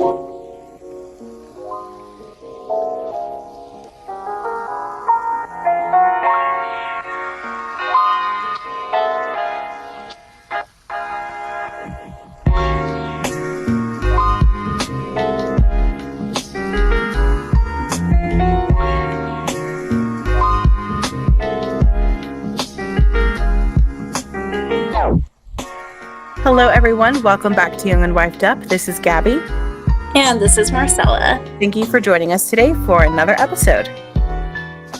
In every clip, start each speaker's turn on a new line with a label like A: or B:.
A: Hello, everyone. Welcome back to Young and Wifed Up. This is Gabby.
B: And this is Marcella.
A: Thank you for joining us today for another episode.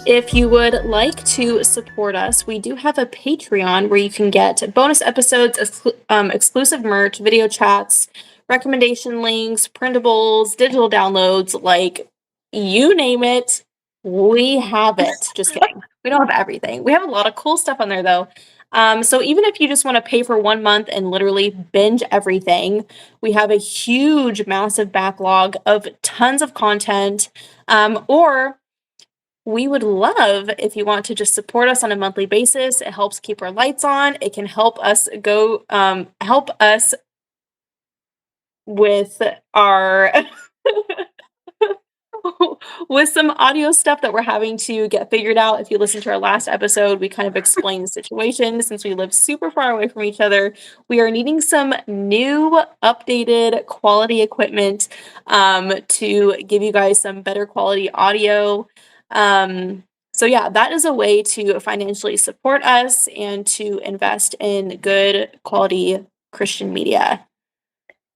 B: If you would like to support us, we do have a Patreon where you can get bonus episodes, exclusive merch, video chats, recommendation links, printables, digital downloads, like you name it, we have it. Just kidding. We don't have everything. We have a lot of cool stuff on there, though. So even if you just want to pay for 1 month and literally binge everything, we have a huge, massive backlog of tons of content. Or we would love if you want to just support us on a monthly basis. It helps keep our lights on. It can help us with our with some audio stuff that we're having to get figured out. If you listen to our last episode, we kind of explained the situation. Since we live super far away from each other, we are needing some new, updated quality equipment to give you guys some better quality audio. So yeah, that is a way to financially support us and to invest in good quality Christian media.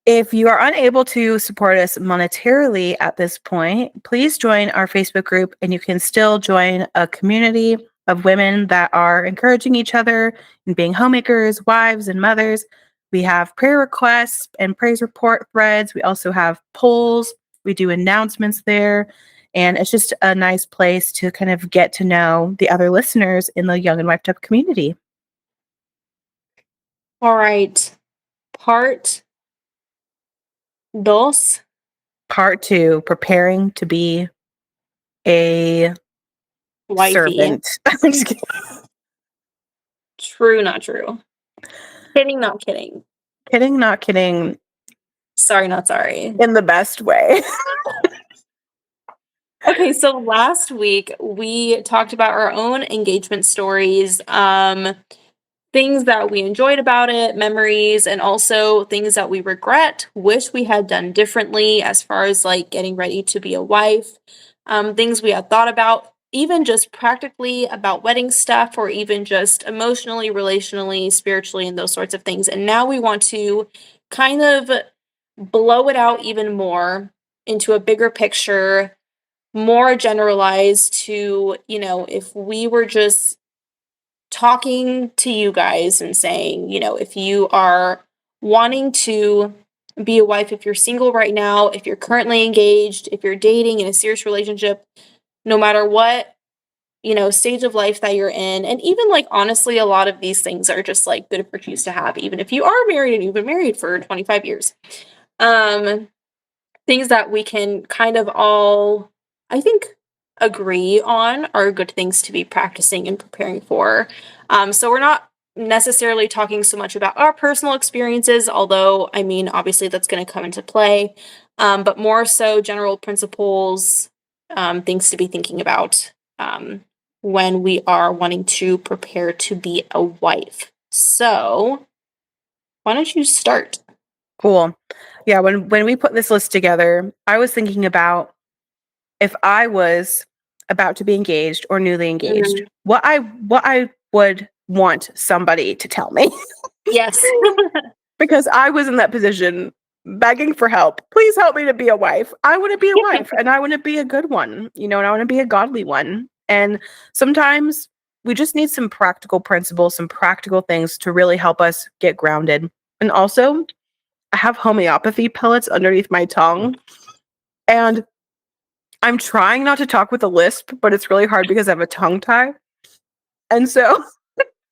A: If you are unable to support us monetarily at this point, please join our Facebook group, and you can still join a community of women that are encouraging each other and being homemakers, wives, and mothers. We have prayer requests and praise report threads. We also have polls. We do announcements there. And it's just a nice place to kind of get to know the other listeners in the Young and Wifed Up community.
B: All right. Part 2.
A: Part 2, preparing to be a
B: wifey.
A: Servant. I'm just kidding.
B: True, not true. Kidding, not kidding.
A: Kidding, not kidding.
B: Sorry, not sorry.
A: In the best way.
B: Okay, so last week we talked about our own engagement stories, things that we enjoyed about it, memories, and also things that we regret, wish we had done differently as far as like getting ready to be a wife, things we had thought about, even just practically about wedding stuff, or even just emotionally, relationally, spiritually, and those sorts of things. And now we want to kind of blow it out even more into a bigger picture, more generalized to, if we were just talking to you guys and saying, if you are wanting to be a wife, if you're single right now, if you're currently engaged, if you're dating in a serious relationship, no matter what, stage of life that you're in. And even like, honestly, a lot of these things are just like good virtues to have, even if you are married and you've been married for 25 years. Things that we can kind of all, I think, agree on are good things to be practicing and preparing for. So we're not necessarily talking so much about our personal experiences, although, I mean, obviously that's going to come into play, but more so general principles, things to be thinking about when we are wanting to prepare to be a wife. So why don't you start?
A: Cool. Yeah, when we put this list together, I was thinking about if I was about to be engaged or newly engaged, what I would want somebody to tell me.
B: Yes.
A: Because I was in that position begging for help. Please help me to be a wife. I want to be a wife, and I want to be a good one, and I want to be a godly one. And sometimes we just need some practical principles, some practical things to really help us get grounded. And also, I have homeopathy pellets underneath my tongue, and I'm trying not to talk with a lisp, but it's really hard because I have a tongue tie. And so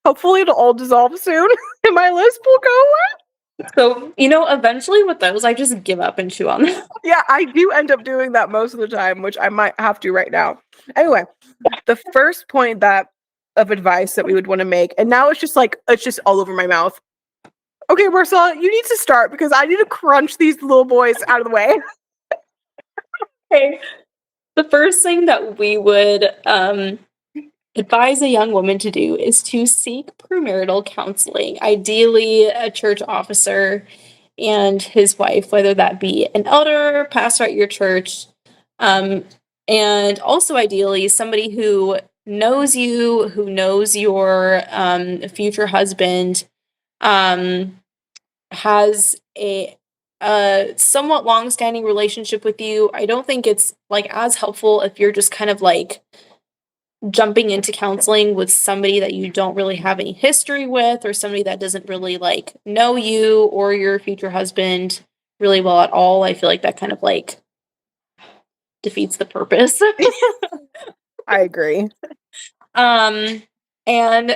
A: hopefully it'll all dissolve soon and my lisp will go away.
B: So, eventually with those, I just give up and chew on them.
A: Yeah, I do end up doing that most of the time, which I might have to right now. Anyway, the first point of advice that we would want to make, and now it's just all over my mouth. Okay, Marcella, you need to start because I need to crunch these little boys out of the way.
B: Okay. The first thing that we would advise a young woman to do is to seek premarital counseling, ideally a church officer and his wife, whether that be an elder, pastor at your church, um, and also ideally somebody who knows you, who knows your future husband, um, has a somewhat long-standing relationship with you. I don't think it's like as helpful if you're just kind of like jumping into counseling with somebody that you don't really have any history with, or somebody that doesn't really like know you or your future husband really well at all. I feel like that kind of like defeats the purpose.
A: I agree.
B: And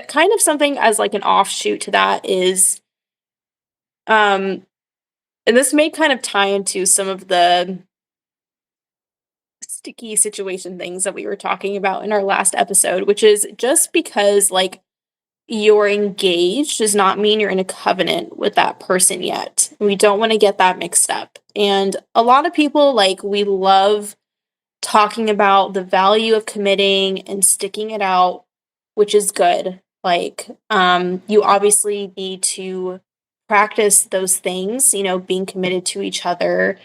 B: kind of something as like an offshoot to that is and this may kind of tie into some of the sticky situation things that we were talking about in our last episode, which is just because like you're engaged does not mean you're in a covenant with that person yet. We don't want to get that mixed up. And a lot of people, like, we love talking about the value of committing and sticking it out, which is good. Like, you obviously need to practice those things, you know, being committed to each other,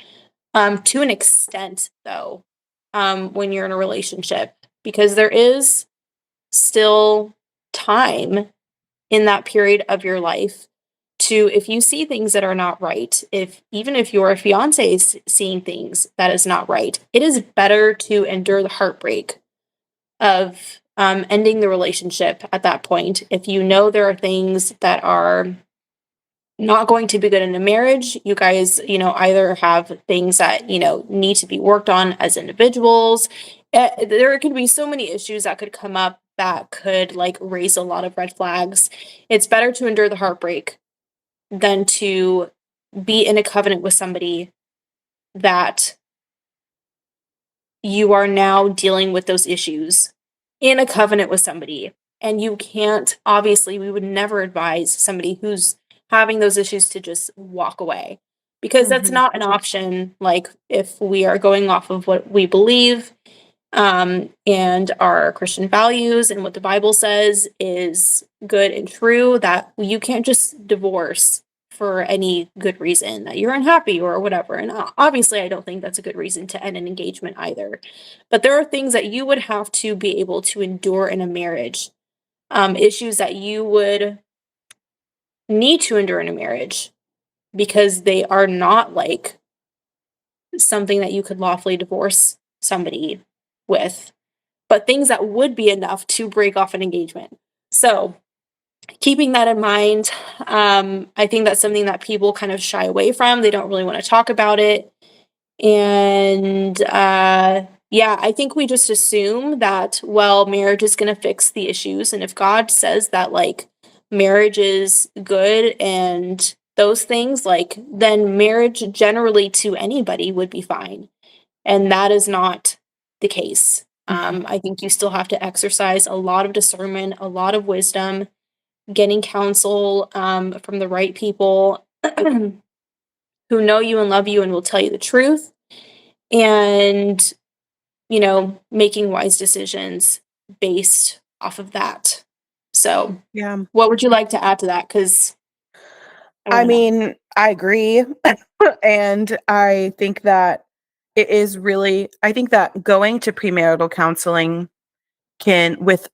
B: to an extent, though, when you're in a relationship, because there is still time in that period of your life to, if you see things that are not right, if even if your fiance is seeing things that is not right, it is better to endure the heartbreak of ending the relationship at that point. If you know there are things that are not going to be good in a marriage, you guys, you know, either have things that, you know, need to be worked on as individuals. There could be so many issues that could come up that could like raise a lot of red flags. It's better to endure the heartbreak than to be in a covenant with somebody that you are now dealing with those issues in a covenant with somebody. And you can't, obviously, we would never advise somebody who's having those issues to just walk away, because that's
A: Mhm.
B: not an option. Like, if we are going off of what we believe, and our Christian values and what the Bible says is good and true, that you can't just divorce for any good reason, that you're unhappy or whatever. And obviously, I don't think that's a good reason to end an engagement either. But there are things that you would have to be able to endure in a marriage, issues that you would need to endure in a marriage, because they are not like something that you could lawfully divorce somebody with, but things that would be enough to break off an engagement. So, keeping that in mind, I think that's something that people kind of shy away from. They don't really want to talk about it. And yeah, I think we just assume that, well, marriage is going to fix the issues. And if God says that, like, marriage is good and those things, like, then marriage generally to anybody would be fine. And that is not the case. I think you still have to exercise a lot of discernment, a lot of wisdom, getting counsel from the right people who know you and love you and will tell you the truth, and, you know, making wise decisions based off of that. So,
A: Yeah.
B: what would you like to add to that? Because
A: I mean, I agree. And I think that it is really, I think that going to premarital counseling can, with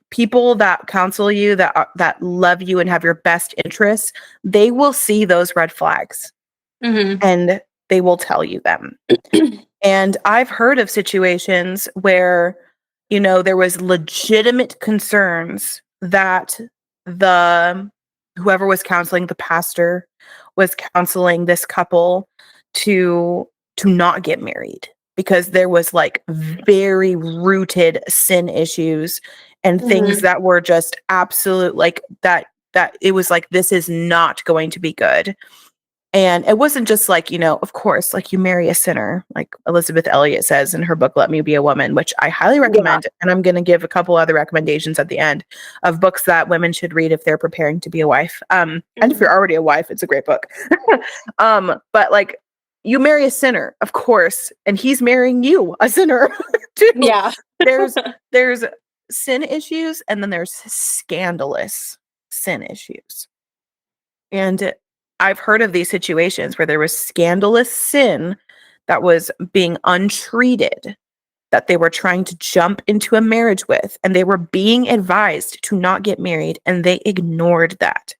A: people that counsel you, that love you and have your best interests, they will see those red flags
B: Mhm.
A: and they will tell you them. And I've heard of situations where, you know, there was legitimate concerns that the whoever was counseling, the pastor was counseling this couple to not get married, because there was like very rooted sin issues and things
B: Mhm.
A: that were just absolute, like that it was like, this is not going to be good. And it wasn't just like, you know, of course, like, you marry a sinner, like Elizabeth Elliot says in her book, Let Me Be a Woman, which I highly
B: Yeah.
A: recommend. And I'm going to give a couple other recommendations at the end of books that women should read if they're preparing to be a wife. And if
B: Mhm.
A: you're already a wife, it's a great book. But like, you marry a sinner, of course, and he's marrying you, a sinner, too.
B: Yeah.
A: There's sin issues, and then there's scandalous sin issues. And I've heard of these situations where there was scandalous sin that was being untreated, that they were trying to jump into a marriage with, and they were being advised to not get married, and they ignored that.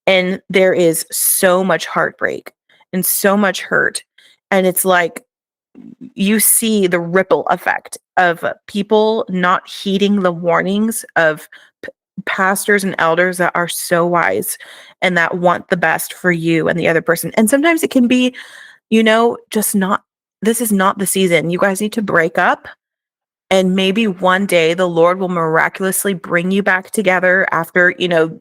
A: And there is so much heartbreak and so much hurt. And it's like you see the ripple effect of people not heeding the warnings of pastors and elders that are so wise and that want the best for you and the other person. And sometimes it can be, just not, this is not the season. You guys need to break up. And maybe one day the Lord will miraculously bring you back together after,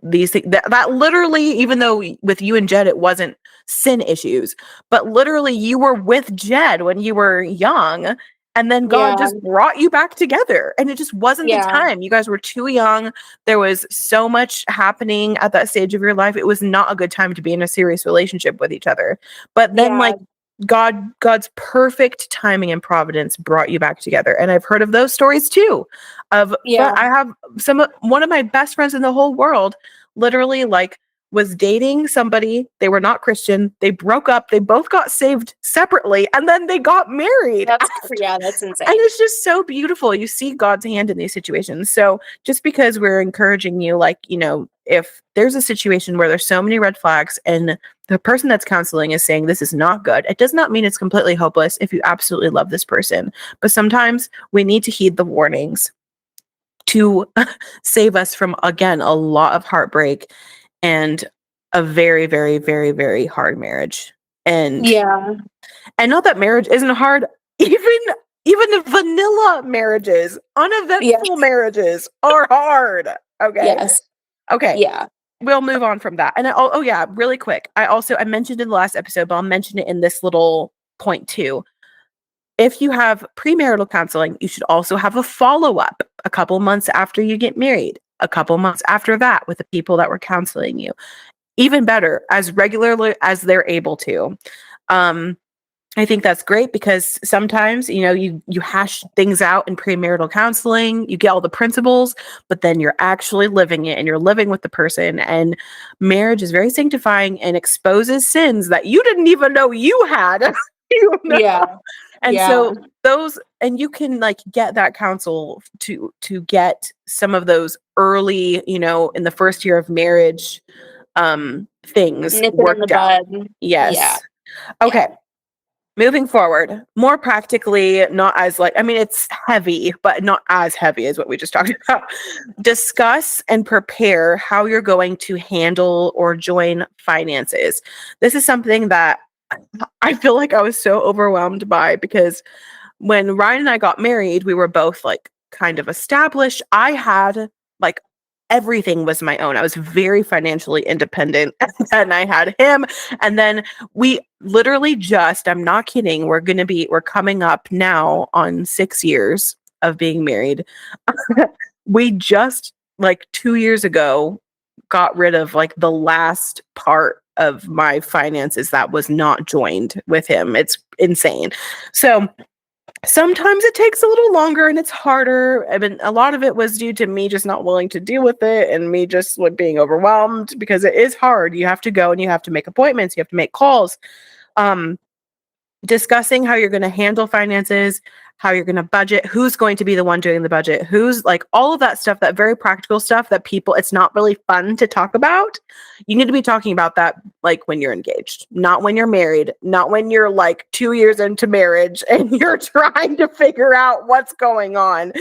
A: these things that literally, even though with you and Jed, it wasn't sin issues, but literally you were with Jed when you were young, and then God just brought you back together, and it just wasn't the time. You guys were too young. There was so much happening at that stage of your life. It was not a good time to be in a serious relationship with each other. But then God's perfect timing and providence brought you back together. And I've heard of those stories too. But I have one of my best friends in the whole world literally was dating somebody. They were not Christian. They broke up. They both got saved separately, and then they got married.
B: That's insane.
A: And it's just so beautiful. You see God's hand in these situations. So just because we're encouraging you, if there's a situation where there's so many red flags and the person that's counseling is saying this is not good, it does not mean it's completely hopeless if you absolutely love this person. But sometimes we need to heed the warnings to save us from, again, a lot of heartbreak and a very, very, very, very hard marriage. And not that marriage isn't hard. Even the vanilla marriages, uneventful marriages are hard. Okay.
B: Yes.
A: Okay.
B: Yeah.
A: We'll move on from that. And really quick. I mentioned in the last episode, but I'll mention it in this little point too. If you have premarital counseling, you should also have a follow-up a couple months after you get married, a couple months after that with the people that were counseling you. Even better, as regularly as they're able to. I think that's great because sometimes, you hash things out in premarital counseling, you get all the principles, but then you're actually living it and you're living with the person. And marriage is very sanctifying and exposes sins that you didn't even know you had.
B: Yeah.
A: And so and you can get that counsel to get some of those early, in the first year of marriage, things worked out. Yes.
B: Yeah.
A: Okay. Yeah. Moving forward, more practically, not as it's heavy, but not as heavy as what we just talked about. Discuss and prepare how you're going to handle or join finances. This is something that I feel like I was so overwhelmed by because when Ryan and I got married, we were both kind of established. I had everything was my own. I was very financially independent, and I had him. And then we literally I'm not kidding. We're coming up now on 6 years of being married. We just 2 years ago got rid of the last part of my finances that was not joined with him. It's insane. So sometimes it takes a little longer and it's harder. I mean, a lot of it was due to me just not willing to deal with it and me just being overwhelmed because it is hard. You have to go and you have to make appointments. You have to make calls. Discussing how you're going to handle finances, how you're going to budget, who's going to be the one doing the budget, who's all of that stuff, that very practical stuff that it's not really fun to talk about. You need to be talking about that when you're engaged, not when you're married, not when you're 2 years into marriage and you're trying to figure out what's going on.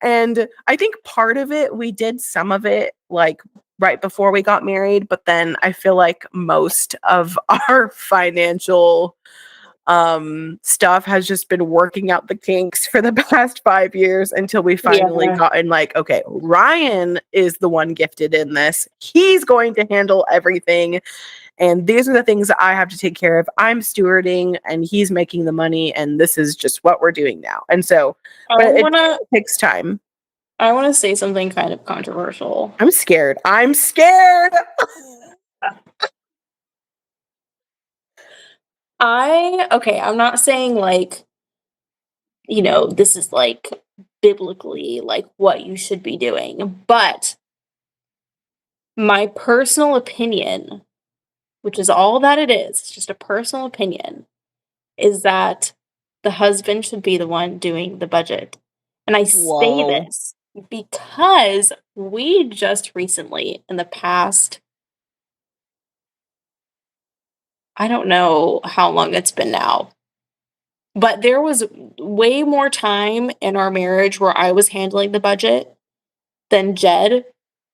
A: And I think part of it, we did some of it right before we got married, but then I feel like most of our financial stuff has just been working out the kinks for the past 5 years until we finally gotten okay, Ryan is the one gifted in this. He's going to handle everything. And these are the things that I have to take care of. I'm stewarding and he's making the money. And this is just what we're doing now. And so it takes time.
B: I want to say something kind of controversial.
A: I'm scared.
B: I'm not saying like, this is like biblically like what you should be doing, but my personal opinion, which is all that it is, it's just a personal opinion, is that the husband should be the one doing the budget. And I say
A: Whoa.
B: this because we just recently, in the past, I don't know how long it's been now, but there was way more time in our marriage where I was handling the budget than Jed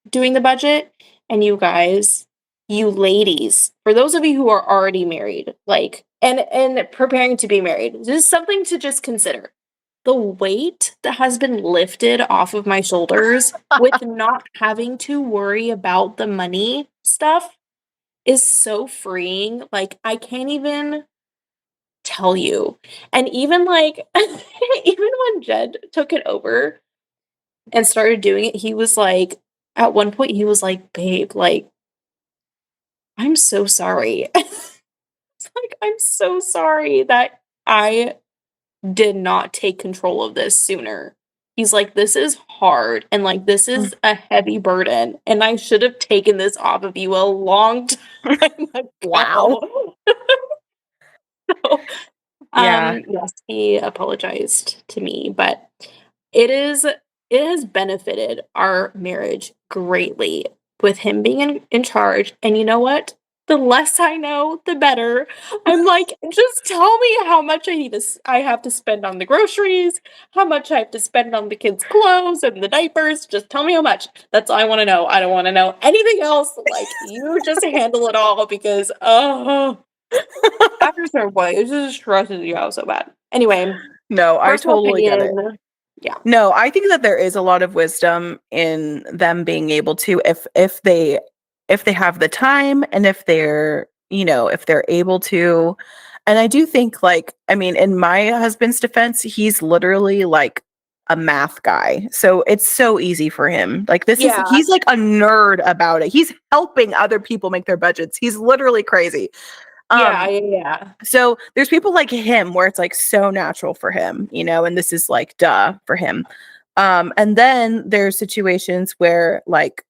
B: doing the budget. And you guys, you ladies, for those of you who are already married, like and preparing to be married, this is something to just consider. The weight that has been lifted off of my shoulders with not having to worry about the money stuff is so freeing. Like I can't even tell you. And even like even when Jed took it over and started doing it, he was like at one point he was like, "Babe, like I'm so sorry." It's like, "I'm so sorry that I did not take control of this sooner." He's like, "This is hard and like this is a heavy burden and I should have taken this off of you a long time ago."
A: Wow.
B: So,
A: Yeah.
B: yes, he apologized to me, but it has benefited our marriage greatly with him being in charge. And you know what? The less I know, the better. I'm like, just tell me how much I have to spend on the groceries, how much I have to spend on the kids' clothes and the diapers. Just tell me how much. That's all I want to know. I don't want to know anything else. Like you just handle it all because after a certain point, it just stresses you out so bad. Anyway,
A: No, I
B: personal
A: totally get it.
B: opinion. Yeah.
A: No, I think that there is a lot of wisdom in them being able to, if they have the time and if they're, if they're able to. And I do think, like, I mean, in my husband's defense, he's literally like a math guy. So it's so easy for him. Like
B: Yeah.
A: he's like a nerd about it. He's helping other people make their budgets. He's literally crazy.
B: Yeah.
A: Um
B: Yeah.
A: so there's people like him where it's like so natural for him, and this is like duh for him. And then there's situations where like,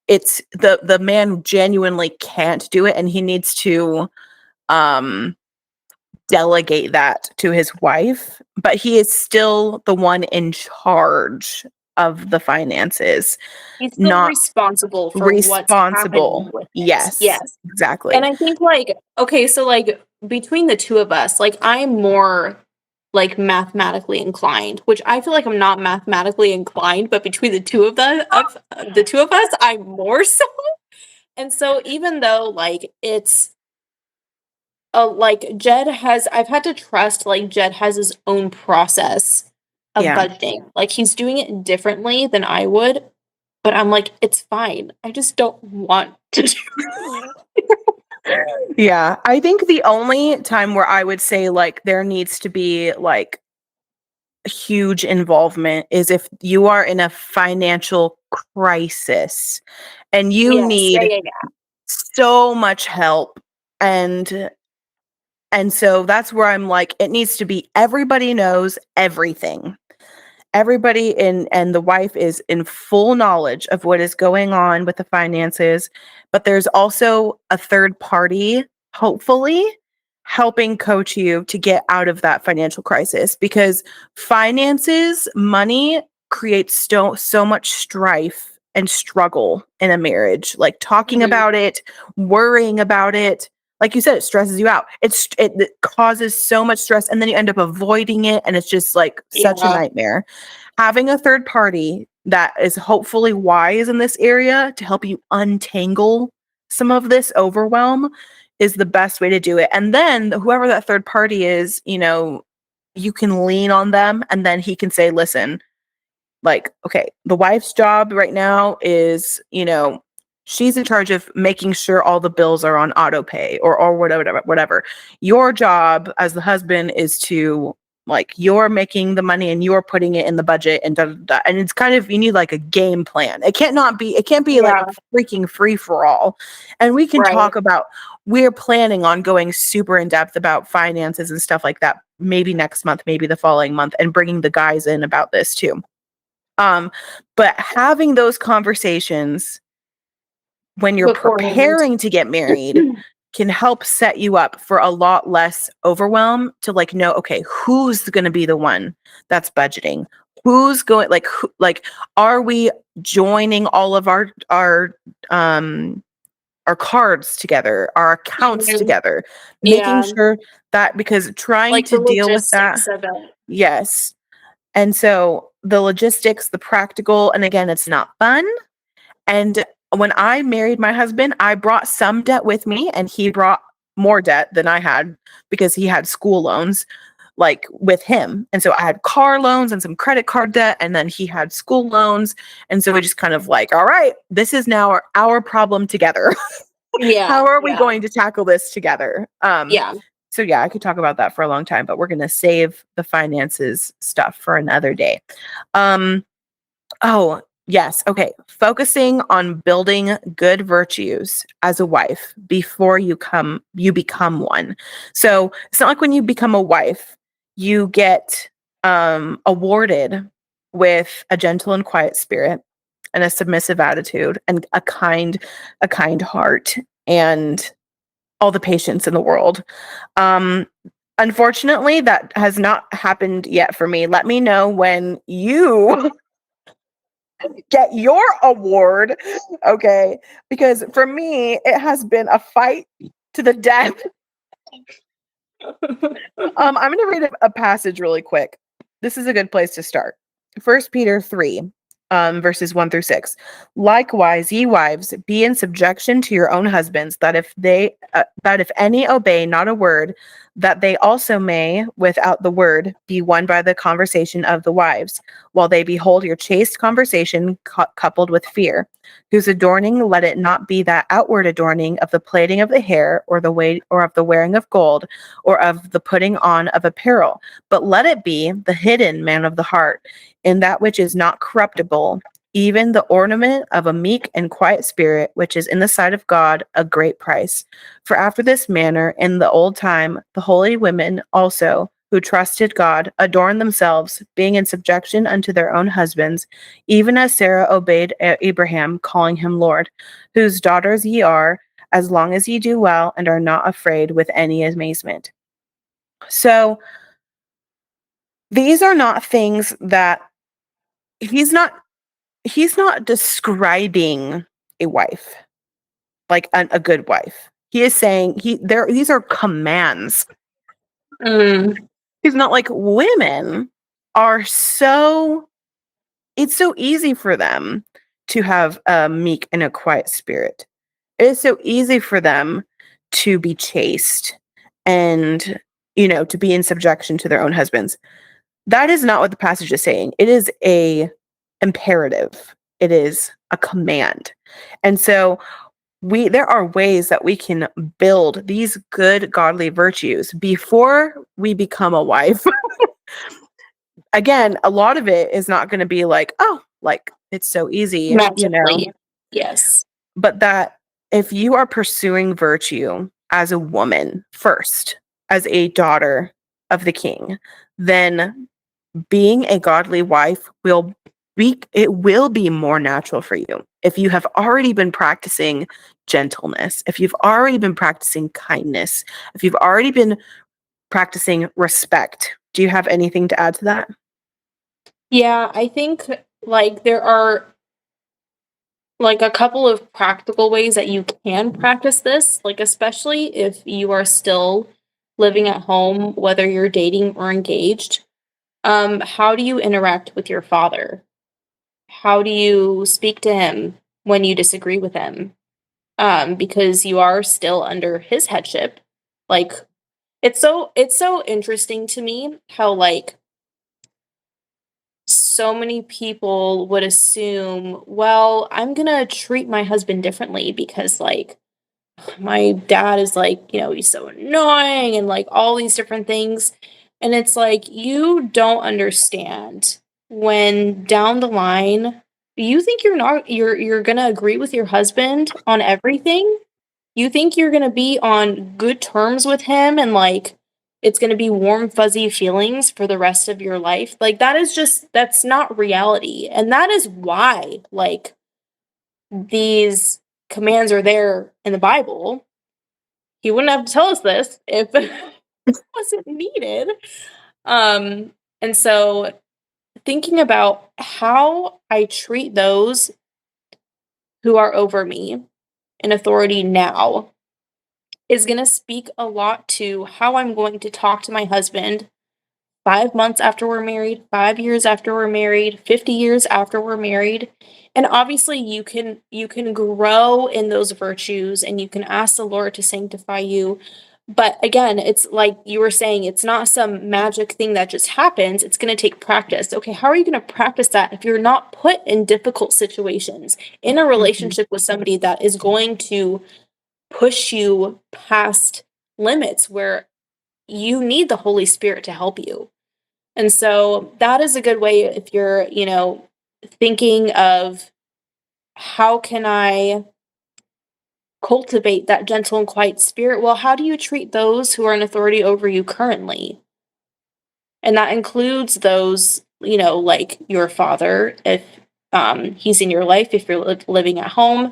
A: it's the man genuinely can't do it and he needs to um delegate that to his wife, but he is still the one in charge of the finances,
B: He's still
A: not
B: responsible for what's happening
A: responsible.
B: with it.
A: Yes,
B: Yes. And
A: exactly.
B: I think like, okay, so like between the two of us, like I'm more like mathematically inclined, which I feel like I'm not mathematically inclined, but between the two of us, I'm more so. And so even though like it's like I've had to trust like Jed has his own process of
A: Yeah.
B: budgeting. Like he's doing it differently than I would, but I'm like, it's fine. I just don't want to do
A: Yeah, I think the only time where I would say like there needs to be like huge involvement is if you are in a financial crisis and you
B: Yes. Yeah,
A: need
B: yeah, yeah.
A: so much help, and so that's where I'm like it needs to be everybody knows everything. Everybody in and the wife is in full knowledge of what is going on with the finances, but there's also a third party, hopefully, helping coach you to get out of that financial crisis because finances, money creates so much strife and struggle in a marriage. Like talking
B: Mhm.
A: about it, worrying about it, like you said, it stresses you out. It causes so much stress, and then you end up avoiding it, and it's just like such a
B: Yeah.
A: nightmare. Having a third party that is hopefully wise in this area to help you untangle some of this overwhelm is the best way to do it. And then whoever that third party is, you can lean on them, and then he can say, "Listen, like, okay, the wife's job right now is, she's in charge of making sure all the bills are on auto pay or whatever. Your job as the husband is to like you're making the money and you're putting it in the budget and da, da, da. And it's kind of you need like a game plan. It can't be like
B: Yeah.
A: a freaking free for all. And we can
B: Right.
A: talk about we're planning on going super in depth about finances and stuff like that, maybe next month, maybe the following month, and bringing the guys in about this too. But having those conversations when you're
B: Beforehand.
A: preparing to get married can help set you up for a lot less overwhelm to like know, okay, who's going to be the one that's budgeting? Who's going are we joining all of our cards together, our accounts
B: Mhm.
A: together,
B: Yeah.
A: making sure that, because trying
B: Like
A: to
B: the
A: deal with that.
B: logistics of it.
A: Yes. And so the logistics, the practical, and again, it's not fun. And when I married my husband, I brought some debt with me, and he brought more debt than I had because he had school loans like with him. And so I had car loans and some credit card debt, and then he had school loans. And so we just kind of like, all right, this is now our problem together.
B: Yeah.
A: How are we
B: yeah.
A: going to tackle this together?
B: Yeah.
A: So yeah, I could talk about that for a long time, but we're going to save the finances stuff for another day. Oh, yes. Okay. Focusing on building good virtues as a wife before you become one. So it's not like when you become a wife, you get awarded with a gentle and quiet spirit and a submissive attitude and a kind heart and all the patience in the world. Unfortunately, that has not happened yet for me. Let me know when you get your award. Okay. Because for me, it has been a fight to the death. I'm going to read a passage really quick. This is a good place to start. 1 Peter 3, verses 1-6. Likewise, ye wives, be in subjection to your own husbands, that if any obey not a word, that they also may, without the word, be won by the conversation of the wives, while they behold your chaste conversation coupled with fear, whose adorning let it not be that outward adorning of the plaiting of the hair, or of the wearing of gold, or of the putting on of apparel, but let it be the hidden man of the heart, in that which is not corruptible, even the ornament of a meek and quiet spirit, which is in the sight of God a great price. For after this manner in the old time the holy women also, who trusted God, adorned themselves, being in subjection unto their own husbands, even as Sarah obeyed Abraham, calling him Lord, whose daughters ye are, as long as ye do well and are not afraid with any amazement. So these are not things that he's not describing a wife, like a good wife. He is saying these are commands. He's not like, women are it's so easy for them to have a meek and a quiet spirit. It is so easy for them to be chaste and, to be in subjection to their own husbands. That is not what the passage is saying. It is a imperative. It is a command. And so there are ways that we can build these good godly virtues before we become a wife. Again, a lot of it is not going to be like, oh, like it's so easy,
B: Magically. Yes.
A: But that if you are pursuing virtue as a woman first, as a daughter of the king, then being a godly wife will be more natural for you. If you have already been practicing gentleness, if you've already been practicing kindness, if you've already been practicing respect. Do you have anything to add to that?
B: Yeah, I think like there are like a couple of practical ways that you can practice this, like especially if you are still living at home, whether you're dating or engaged. How do you interact with your father? How do you speak to him when you disagree with him? Because you are still under his headship. Like it's so interesting to me how like so many people would assume, well, I'm gonna treat my husband differently because like my dad is like, he's so annoying and like all these different things. And it's like, you don't understand when down the line, you think you're not, you're gonna agree with your husband on everything. You think you're gonna be on good terms with him and, like, it's gonna be warm, fuzzy feelings for the rest of your life? Like, that's not reality, and that is why, like, these commands are there in the Bible. He wouldn't have to tell us this if it wasn't needed. And so thinking about how I treat those who are over me in authority now is going to speak a lot to how I'm going to talk to my husband 5 months after we're married, 5 years after we're married, 50 years after we're married. And obviously you can grow in those virtues and you can ask the Lord to sanctify you. But again, it's like you were saying, it's not some magic thing that just happens. It's going to take practice. Okay, how are you going to practice that if you're not put in difficult situations in a
A: Mhm.
B: relationship with somebody that is going to push you past limits where you need the Holy Spirit to help you? And so that is a good way if you're, thinking of how can I cultivate that gentle and quiet spirit? Well, how do you treat those who are in authority over you currently? And that includes those, like your father, if he's in your life, if you're living at home,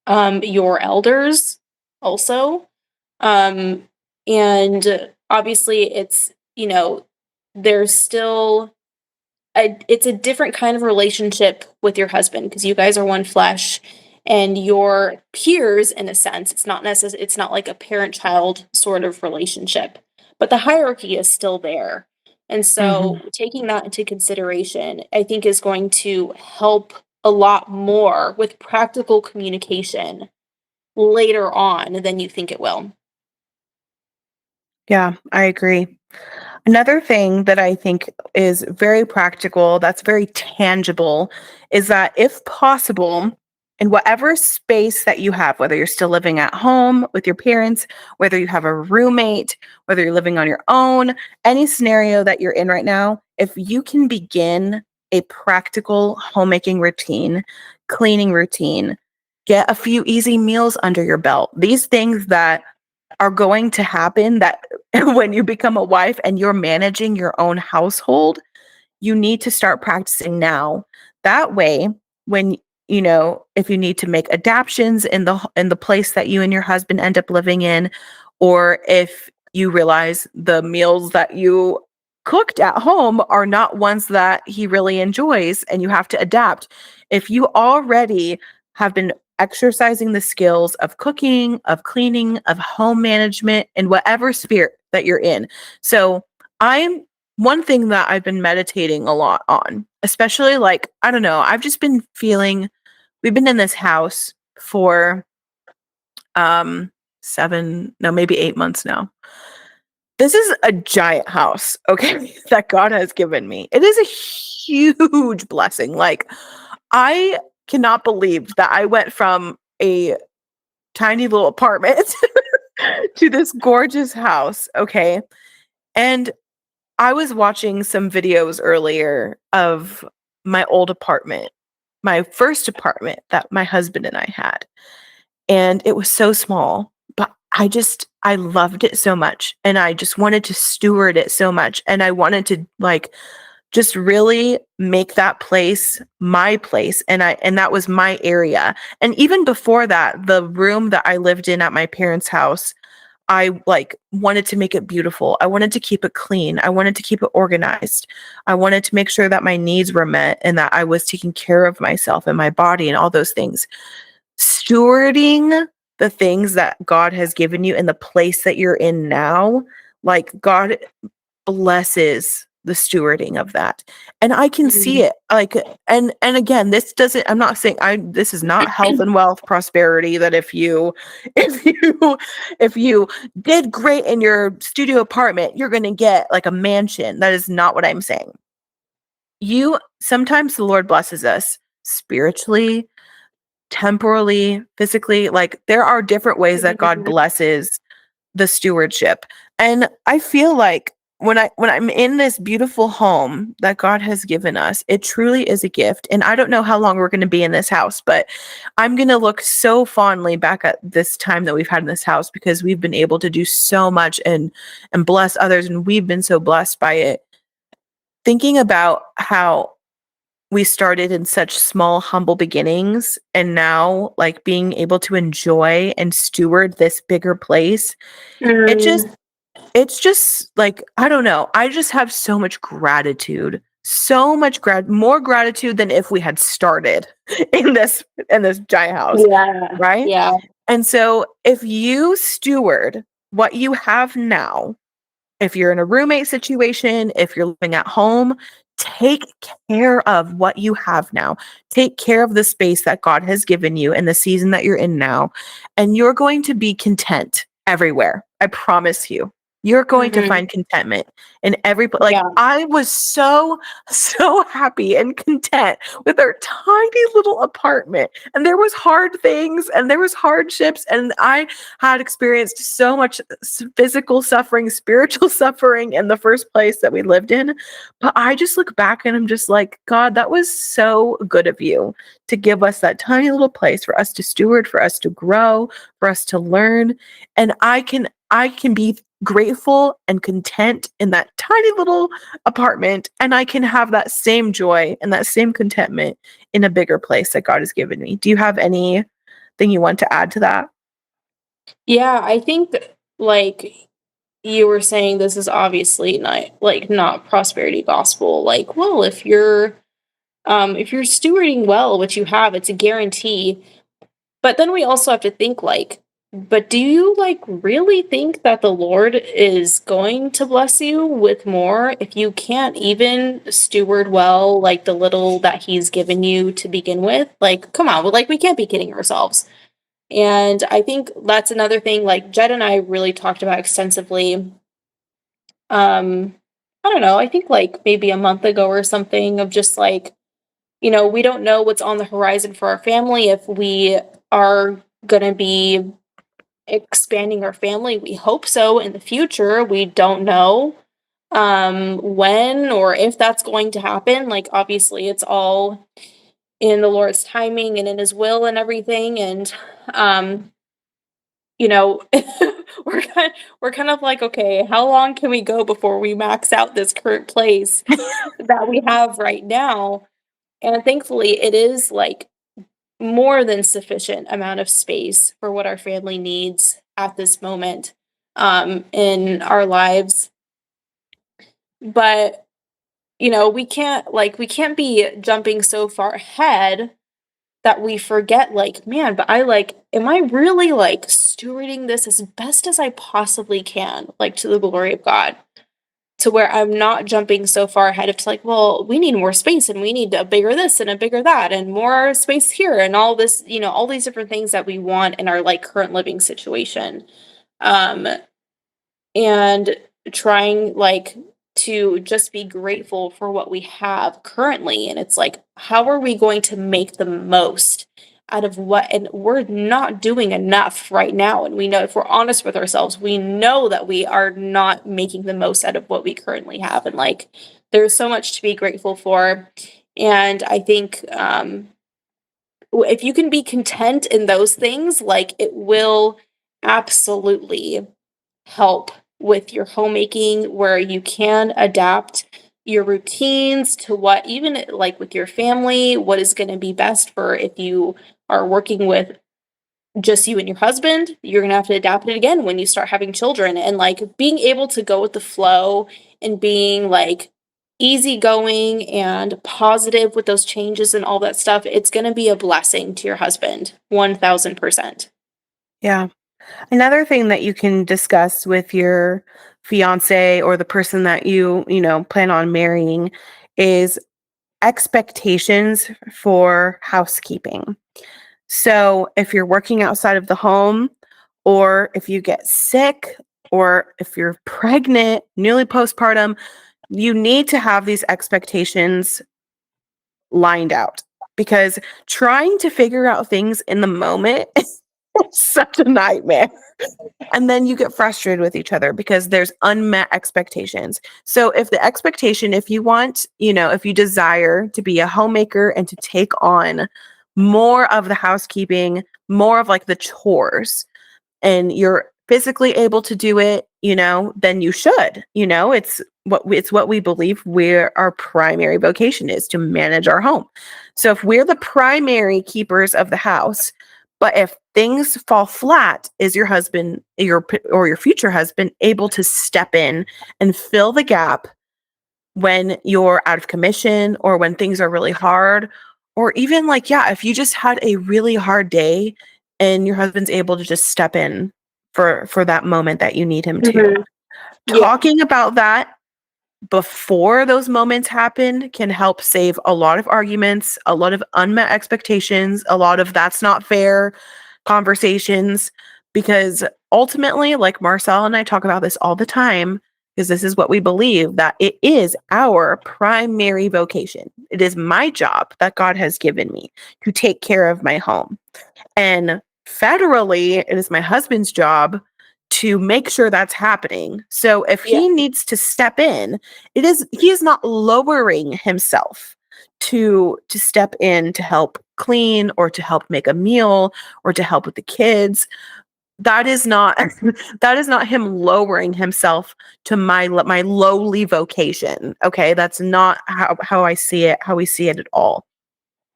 B: your elders also. Um, and obviously, there's still it's a different kind of relationship with your husband because you guys are one flesh and your peers in a sense. It's not like a parent child sort of relationship, but the hierarchy is still there. And so
A: Mhm.
B: taking that into consideration, I think is going to help a lot more with practical communication later on than you think it will.
A: Yeah, I agree. Another thing that I think is very practical, that's very tangible, is that if possible, in whatever space that you have, whether you're still living at home with your parents, whether you have a roommate, whether you're living on your own, any scenario that you're in right now, if you can begin a practical homemaking routine, cleaning routine, get a few easy meals under your belt, these things that are going to happen that when you become a wife and you're managing your own household, you need to start practicing now. That way, when if you need to make adaptations in the place that you and your husband end up living in, or if you realize the meals that you cooked at home are not ones that he really enjoys and you have to adapt. If you already have been exercising the skills of cooking, of cleaning, of home management in whatever sphere that you're in. So, I'm one thing that I've been meditating a lot on, especially like, I don't know, I've just been feeling we've been in this house for 7, no, maybe 8 months now. This is a giant house, okay, that God has given me. It is a huge blessing. Like, I cannot believe that I went from a tiny little apartment to this gorgeous house, okay? And I was watching some videos earlier of my old apartment, my first apartment that my husband and I had. And it was so small, but I loved it so much and I just wanted to steward it so much and I wanted to like just really make that place my place and that was my area. And even before that, the room that I lived in at my parents' house, I like wanted to make it beautiful. I wanted to keep it clean. I wanted to keep it organized. I wanted to make sure that my needs were met and that I was taking care of myself and my body and all those things. Stewarding the things that God has given you in the place that you're in now, like God blesses the stewarding of that. And I can see
B: Mhm.
A: it. Like and again, this doesn't I'm not saying I this is not health and wealth prosperity that if you if you did great in your studio apartment, you're going to get like a mansion. That is not what I'm saying. You sometimes the Lord blesses us spiritually, temporally, physically, like there are different ways that God
B: Mhm.
A: blesses the stewardship. And I feel like when I'm in this beautiful home that God has given us, it truly is a gift. And I don't know how long we're going to be in this house, but I'm going to look so fondly back at this time that we've had in this house because we've been able to do so much and bless others, and we've been so blessed by it. Thinking about how we started in such small, humble beginnings, and now like being able to enjoy and steward this bigger place, it just
B: Mm.
A: it's just like, I don't know. I just have so much gratitude. So much more gratitude than if we had started in this giant house,
B: Yeah.
A: right?
B: Yeah.
A: And so if you steward what you have now, if you're in a roommate situation, if you're living at home, take care of what you have now. Take care of the space that God has given you in the season that you're in now, and you're going to be content everywhere. I promise you. You're going to
B: Mhm.
A: find contentment in like
B: Yeah.
A: I was so happy and content with our tiny little apartment. And there was hard things and there was hardships, and I had experienced so much physical suffering, spiritual suffering in the first place that we lived in. But I just look back and I'm just like, God, that was so good of you to give us that tiny little place for us to steward, for us to grow, for us to learn. And I can be grateful and content in that tiny little apartment, and I can have that same joy and that same contentment in a bigger place that God has given me. Do you have anything you want to add to that?
B: Yeah, I think like you were saying, this is obviously not prosperity gospel. Like, well, if you're stewarding well what you have, it's a guarantee. But then we also have to think like, but do you like really think that the Lord is going to bless you with more if you can't even steward well like the little that he's given you to begin with? Like, come on, like we can't be kidding ourselves. And I think that's another thing like Jed and I really talked about extensively. Um I don't know, I think like maybe a month ago or something of just like, we don't know what's on the horizon for our family if we are going to be expanding our family. We hope so in the future. We don't know when or if that's going to happen. Like obviously it's all in the Lord's timing and in his will and everything, and um you know we're kind of like, okay, how long can we go before we max out this current place that we have right now? And thankfully it is like more than sufficient amount of space for what our family needs at this moment in our lives. But we can't be jumping so far ahead that we forget like, man, but I like, am I really like stewarding this as best as I possibly can, like to the glory of God? To where I'm not jumping so far ahead of like, well, we need more space and we need a bigger this and a bigger that and more space here and all this, all these different things that we want in our like current living situation. Um, and trying like to just be grateful for what we have currently. And it's like, how are we going to make the most out of what? And we're not doing enough right now. And we know, if we're honest with ourselves, we know that we are not making the most out of what we currently have. And like, there's so much to be grateful for. And I think if you can be content in those things, like it will absolutely help with your homemaking where you can adapt your routines to what, even like with your family, what is going to be best for if you are working with just you and your husband. You're going to have to adapt it again when you start having children, and like being able to go with the flow and being like easygoing and positive with those changes and all that stuff. It's going to be a blessing to your husband 1000%.
A: Yeah. Another thing that you can discuss with your fiance or the person that you plan on marrying is expectations for housekeeping. So, if you're working outside of the home, or if you get sick, or if you're pregnant, newly postpartum, you need to have these expectations lined out, because trying to figure out things in the moment It's such a nightmare. And then you get frustrated with each other because there's unmet expectations. So if the expectation, if you want, if you desire to be a homemaker and to take on more of the housekeeping, more of like the chores, and you're physically able to do it, then you should. It's what we believe where our primary vocation is, to manage our home. So if we're the primary keepers of the house, but if things fall flat, is your husband, your future husband, able to step in and fill the gap when you're out of commission, or when things are really hard, or even like, yeah, if you just had a really hard day and your husband's able to just step in for that moment that you need him to.
B: Mhm. Yeah.
A: Talking about that before those moments happen can help save a lot of arguments, a lot of unmet expectations, a lot of that's not fair conversations, because ultimately, like Marcel and I talk about this all the time, because this is what we believe, that it is our primary vocation. It is my job that God has given me to take care of my home. And federally, it is my husband's job to make sure that's happening. So if
B: Yeah.
A: he needs to step in, he is not lowering himself to step in to help clean, or to help make a meal, or to help with the kids. That is not that is not him lowering himself to my lowly vocation. Okay, that's not how I see it, how we see it at all.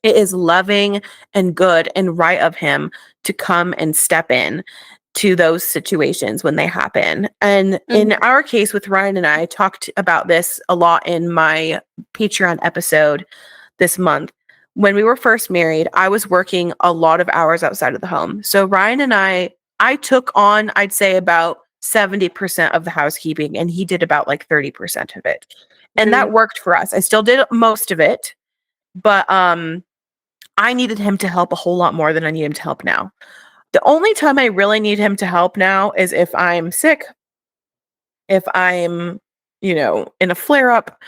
A: It is loving and good and right of him to come and step in to those situations when they happen. And in
B: Mhm.
A: our case with Ryan and I talked about this a lot in my Patreon episode this month. When we were first married, I was working a lot of hours outside of the home. So Ryan and I took on, I'd say, about 70% of the housekeeping, and he did about like 30% of it. And that
B: Mhm.
A: worked for us. I still did most of it, but I needed him to help a whole lot more than I need him to help now. The only time I really need him to help now is if I'm sick, if I'm, in a flare up,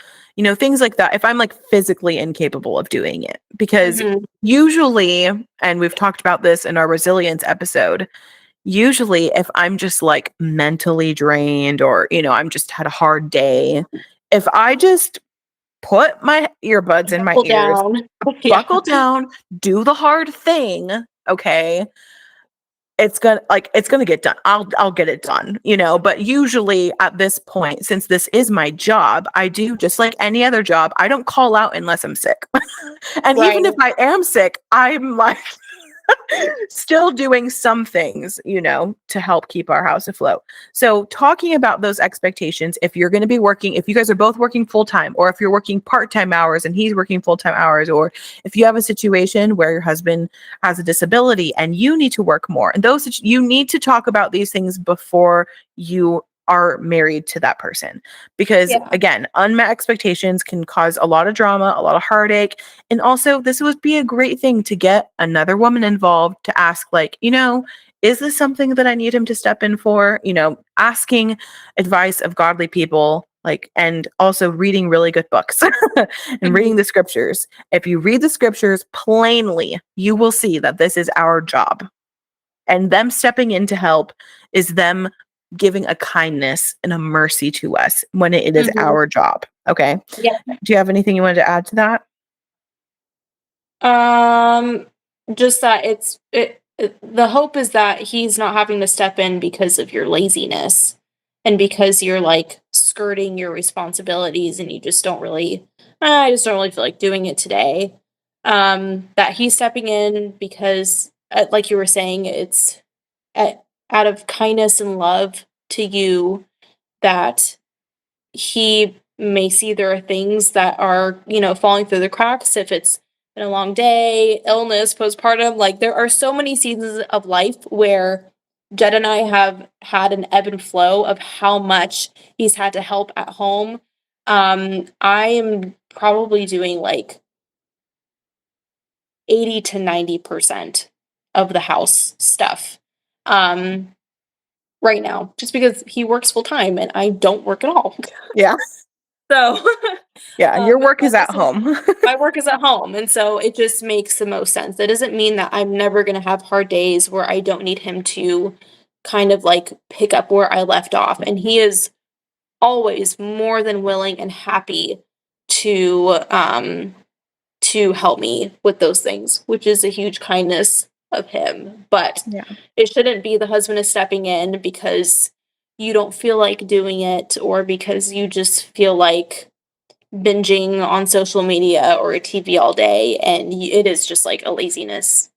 A: things like that. If I'm like physically incapable of doing it. Because
B: Mhm.
A: usually, and we've talked about this in our resilience episode, usually if I'm just like mentally drained, or, I'm just had a hard day, if I just put my earbuds in my
B: Buckle
A: ears,
B: down. Yeah.
A: buckle down, do the hard thing, okay? It's gonna get done. I'll get it done, but usually at this point, since this is my job, I do just like any other job. I don't call out unless I'm sick. And
B: Right.
A: even if I am sick, I'm like still doing some things, to help keep our house afloat. So, talking about those expectations, if you're going to be working, if you guys are both working full time, or if you're working part time hours and he's working full time hours, or if you have a situation where your husband has a disability and you need to work more, and you need to talk about these things before you are married to that person, because
B: Yeah.
A: again, unmet expectations can cause a lot of drama, a lot of heartache. And also, this would be a great thing to get another woman involved, to ask, like, is this something that I need him to step in for? Asking advice of godly people, like, and also reading really good books and reading
B: Mhm.
A: the scriptures. If you read the scriptures plainly, you will see that this is our job. And them stepping in to help is them giving a kindness and a mercy to us when it is
B: Mhm.
A: our job. Okay.
B: Yeah.
A: Do you have anything you wanted to add to that?
B: Um, just that the hope is that he's not having to step in because of your laziness, and because you're like skirting your responsibilities and you just don't really, I just don't really feel like doing it today. That he's stepping in because, like you were saying, it's at, out of kindness and love to you, that he may see there are things that are, falling through the cracks. If it's been a long day, illness, postpartum, like there are so many seasons of life where Jed and I have had an ebb and flow of how much he's had to help at home. I am probably doing like 80 to 90% of the house stuff. Um, right now, just because he works full time and I don't work at all.
A: Yeah.
B: So
A: Yeah, your work is
B: but
A: at
B: this
A: home.
B: my work is at home, and so it just makes the most sense. That doesn't mean that I'm never gonna have hard days where I don't need him to kind of, like, pick up where I left off, and he is always more than willing and happy to help me with those things, which is a huge kindness of him. But
A: Yeah.
B: it shouldn't be the husband is stepping in because you don't feel like doing it or because you just feel like binging on social media or TV all day and it is just like a laziness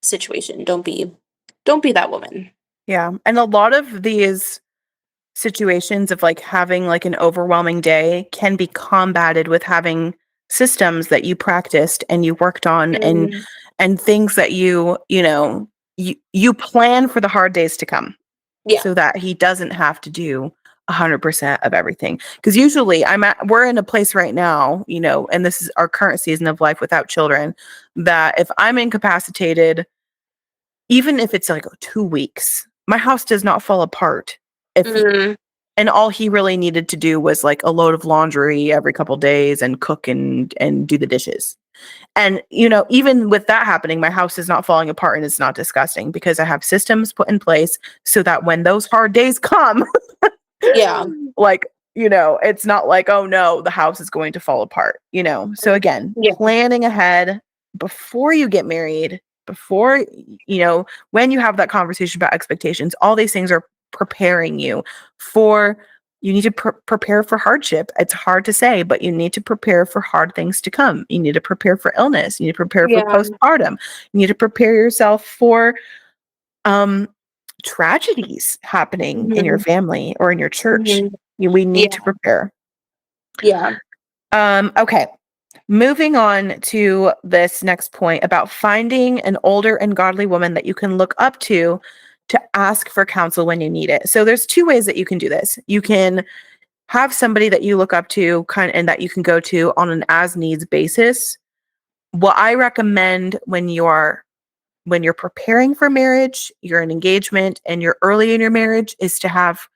B: situation. Don't be that woman.
A: Yeah. And a lot of these situations of like having like an overwhelming day can be combated with having systems that you practiced and you worked on
B: Mm,
A: and things that you plan for the hard days to come
B: yeah.
A: so that he doesn't have to do 100% of everything. Because usually we're in a place right now, and this is our current season of life without children, that if I'm incapacitated, even if it's like 2 weeks, my house does not fall apart. If
B: Mm,
A: and all he really needed to do was like a load of laundry every couple days and cook and do the dishes. And even with that happening, my house is not falling apart and it's not disgusting because I have systems put in place so that when those hard days come,
B: yeah.
A: like, it's not like, oh no, the house is going to fall apart. So again,
B: Yeah.
A: planning ahead before you get married, before, when you have that conversation about expectations, all these things are preparing you for, you need to prepare for hardship. It's hard to say, but you need to prepare for hard things to come. You need to prepare for illness. You need to prepare for
B: Yeah.
A: postpartum. You need to prepare yourself for, um, tragedies happening in your
B: Mhm,
A: family or in your church.
B: mhm.
A: We need to
B: Yeah.
A: prepare.
B: Yeah.
A: Okay. Moving on to this next point about finding an older and godly woman that you can look up to ask for counsel when you need it. So there's two ways that you can do this. You can have somebody that you look up to and that you can go to on an as needs basis. What I recommend when you're preparing for marriage, you're in engagement and you're early in your marriage is to have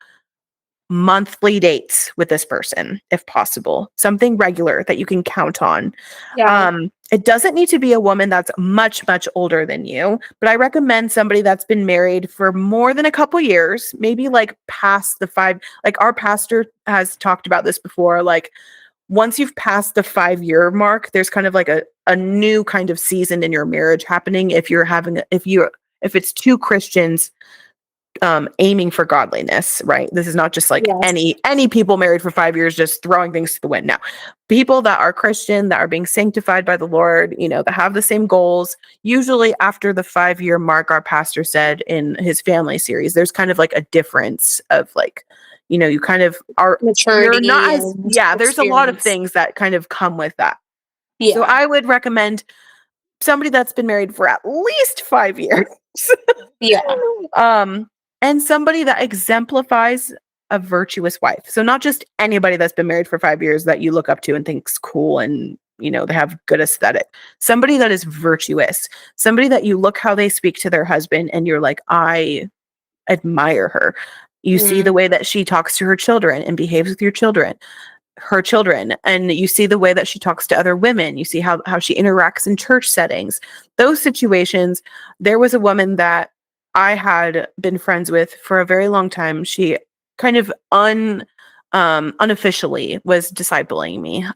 A: monthly dates with this person if possible, something regular that you can count on.
B: Yeah.
A: It doesn't need to be a woman that's much much older than you, but I recommend somebody that's been married for more than a couple years, maybe like past the 5. Like our pastor has talked about this before, like once you've passed the 5-year mark, there's kind of like a new kind of season in your marriage happening if it's two Christians aiming for godliness, right? This is not just like
B: Yes.
A: any people married for 5 years just throwing things to the wind. Now, people that are Christian, that are being sanctified by the Lord, that have the same goals. Usually, after the 5-year mark, our pastor said in his family series, there's kind of like a difference of like, you kind of are. You're not
B: Maturity
A: as
B: and
A: yeah. There's a lot of
B: experience.
A: things that kind of come with that. So
B: Yeah.
A: I would recommend somebody that's been married for at least 5 years.
B: Yeah.
A: um, and somebody that exemplifies a virtuous wife. So not just anybody that's been married for 5 years that you look up to and think's cool and they have good aesthetic. Somebody that is virtuous. Somebody that you look how they speak to their husband and you're like, I admire her. You see the
B: Mhm.
A: way that she talks to her children and behaves with her children, and you see the way that she talks to other women. You see how she interacts in church settings. Those situations. There was a woman that I had been friends with for a very long time. She kind of unofficially was discipling me.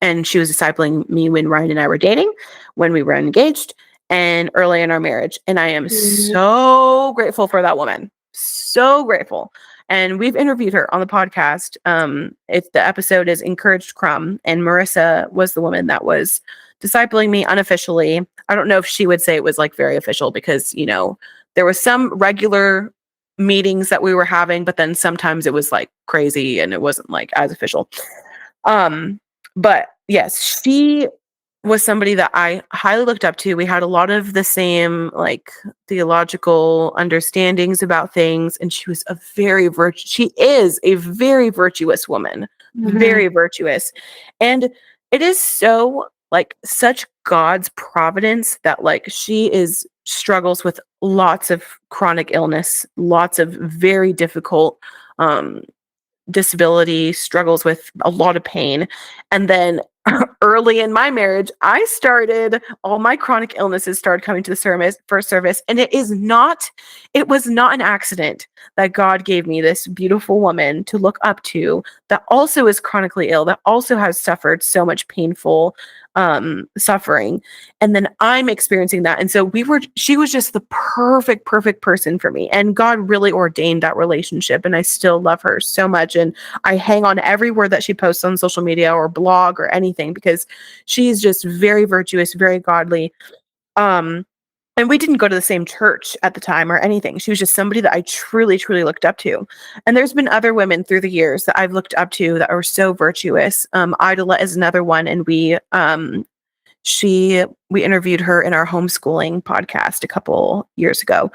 A: And she was discipling me when Ryan and I were dating, when we were engaged, and early in our marriage. And I am
B: Mhm.
A: so grateful for that woman. So grateful. And we've interviewed her on the podcast. If the episode is Encouraged Crumb, and Marissa was the woman that was discipling me unofficially. I don't know if she would say it was like very official because, there was some regular meetings that we were having, but then sometimes it was like crazy and it wasn't like as official. Um, but yes, she was somebody that I highly looked up to. We had a lot of the same like theological understandings about things, and she is a very virtuous woman,
B: Mhm.
A: very virtuous. And it is so like such God's providence that like she is struggles with lots of chronic illness, lots of very difficult um disability, struggles with a lot of pain. And then early in my marriage, I started all my chronic illnesses started coming to the service first service. And it was not an accident that God gave me this beautiful woman to look up to that also is chronically ill, that also has suffered so much painful suffering. And then I'm experiencing that. And so she was just the perfect person for me. And God really ordained that relationship. And I still love her so much. And I hang on every word that she posts on social media or blog or anything because she's just very virtuous, very godly. And we didn't go to the same church at the time or anything. She was just somebody that I truly looked up to. And there's been other women through the years that I've looked up to that are so virtuous. Idala is another one, and we interviewed her in our homeschooling podcast a couple years ago.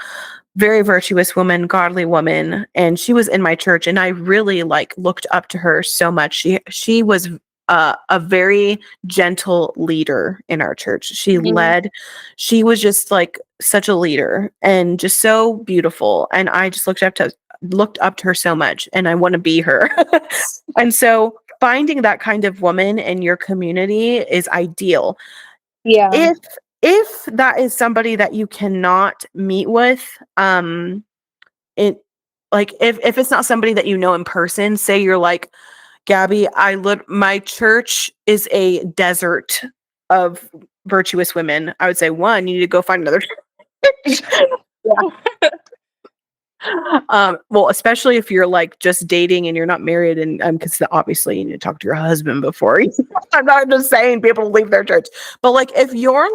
A: Very virtuous woman, godly woman, and she was in my church, and I really looked up to her so much. She was a very gentle leader in our church. She was just such a leader and just so beautiful. And I just looked up to her so much, and I want to be her. And so finding that kind of woman in your community is ideal.
B: Yeah.
A: If that is somebody that you cannot meet with, if it's not somebody that you know in person, say you're like, Gabby, my church is a desert of virtuous women. I would say, one, you need to go find another church. Yeah. Well, especially if you're just dating and you're not married, and because obviously you need to talk to your husband before. I'm not just saying people leave their church, but if you're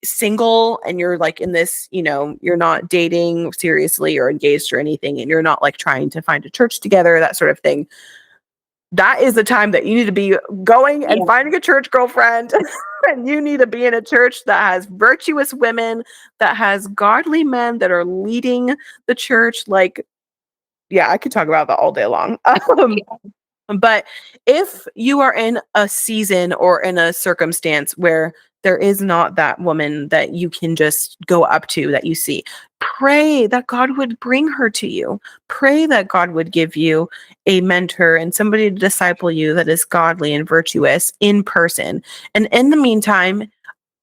A: single and you're in this, you're not dating seriously or engaged or anything, and you're not trying to find a church together, that sort of thing. That is the time that you need to be going and finding a church girlfriend. And you need to be in a church that has virtuous women, that has godly men that are leading the church. I could talk about that all day long. But if you are in a season or in a circumstance where there is not that woman that you can just go up to, that you see, pray that God would bring her to you. Pray that God would give you a mentor and somebody to disciple you that is godly and virtuous in person. And in the meantime,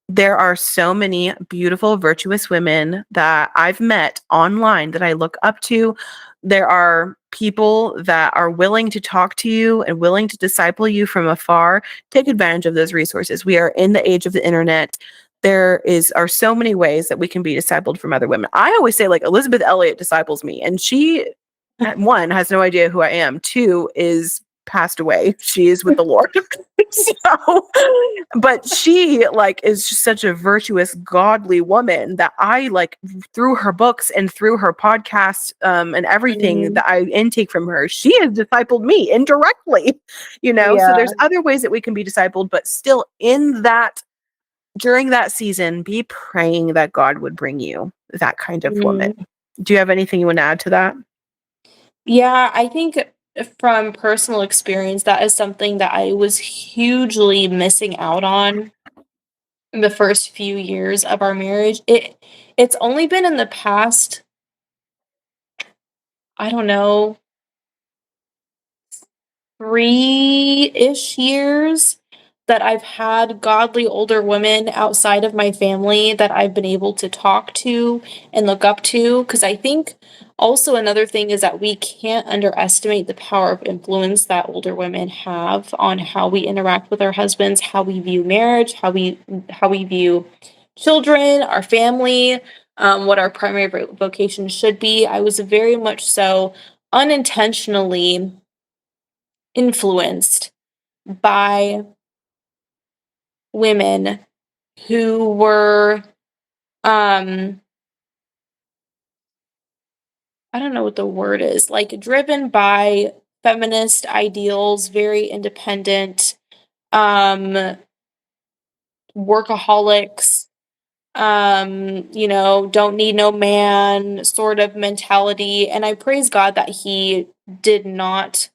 A: there are so many beautiful, virtuous women that I've met online that I look up to. There are people that are willing to talk to you and willing to disciple you from afar. Take advantage of those resources. We are in the age of the internet. Are so many ways that we can be discipled from other women. I always say Elizabeth Elliot disciples me, and she, one, has no idea who I am. Two, is passed away. She is with the Lord. So, but she is just such a virtuous, godly woman that I through her books and through her podcast and everything that I intake from her, she has discipled me indirectly, So there's other ways that we can be discipled, but still during that season, be praying that God would bring you that kind of woman. Do you have anything you want to add to that?
B: Yeah, I think from personal experience, that is something that I was hugely missing out on in the first few years of our marriage. It's only been in the past, I don't know, 3-ish years that I've had godly older women outside of my family that I've been able to talk to and look up to. Because I think also another thing is that we can't underestimate the power of influence that older women have on how we interact with our husbands, how we view marriage, how we view children, our family, what our primary vocation should be. I was very much so unintentionally influenced by women who were I don't know what the word is, driven by feminist ideals, very independent, workaholics, don't need no man sort of mentality. And I praise God that he did not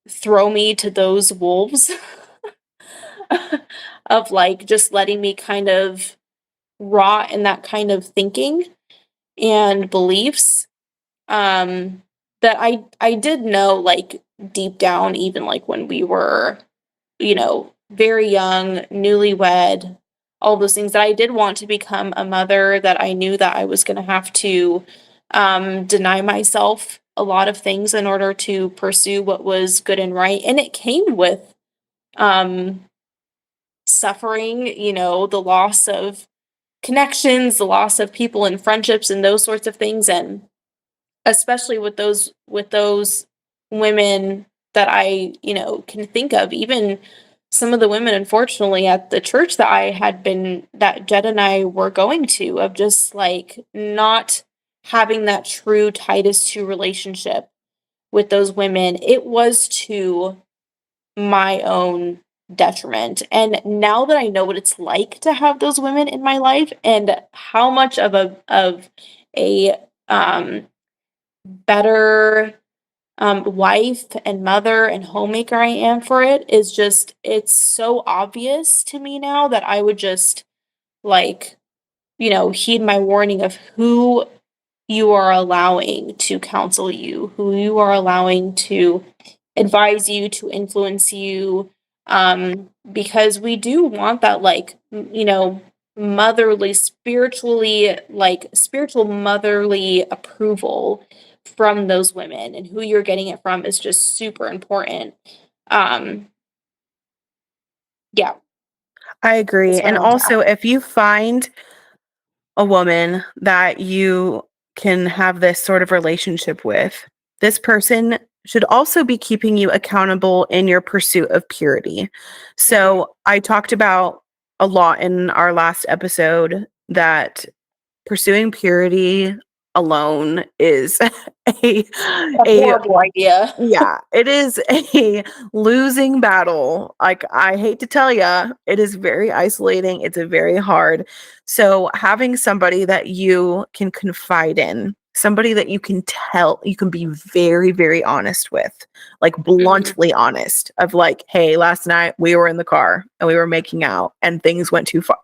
B: throw me to those wolves of just letting me kind of rot in that kind of thinking and beliefs. that I did know, like, deep down, even, like, when we were, very young, newlywed, all those things, that I did want to become a mother, that I knew that I was gonna have to, deny myself a lot of things in order to pursue what was good and right, and it came with, um, suffering, the loss of connections, the loss of people and friendships and those sorts of things, and especially with those women that I, can think of, even some of the women, unfortunately, at the church that Jed and I were going to, of just like not having that true Titus 2 relationship with those women, it was to my own detriment. And now that I know what it's like to have those women in my life, and how much of a better wife and mother and homemaker I am for it, is just, it's so obvious to me now that I would just, like, heed my warning of who you are allowing to counsel you, who you are allowing to advise you, to influence you, because we do want that, like, motherly, spiritually, like, spiritual motherly approval from those women, and who you're getting it from is just super important. Um, yeah,
A: I agree.
B: that's what I
A: And
B: want to add.
A: also, if you find a woman that you can have this sort of relationship with, this person should also be keeping you accountable in your pursuit of purity. So, I talked about a lot in our last episode that pursuing purity alone is a
B: A
A: a
B: horrible idea.
A: yeah, it is a losing battle. Like, I hate to tell you, it is very isolating. It's a very hard. So having somebody that you can confide in, somebody that you can tell, you can be very, very honest with, like
B: Mhm.
A: bluntly honest, of like, hey, last night we were in the car and we were making out and things went too far.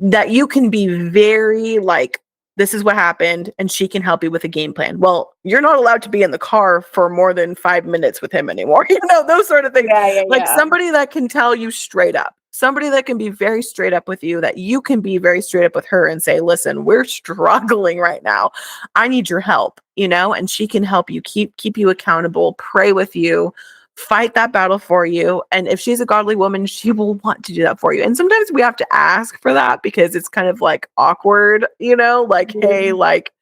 A: That you can be very like, this is what happened, and she can help you with a game plan. Well, you're not allowed to be in the car for more than 5 minutes with him anymore. Those sort of things.
B: Yeah, yeah,
A: Like
B: yeah.
A: somebody that can tell you straight up, somebody that can be very straight up with you, that you can be very straight up with her and say, listen, we're struggling right now. I need your help, and she can help you keep you accountable, pray with you, fight that battle for you. And if she's a godly woman, she will want to do that for you. And sometimes we have to ask for that because it's kind of like awkward, like, hey,
B: Mhm.
A: like,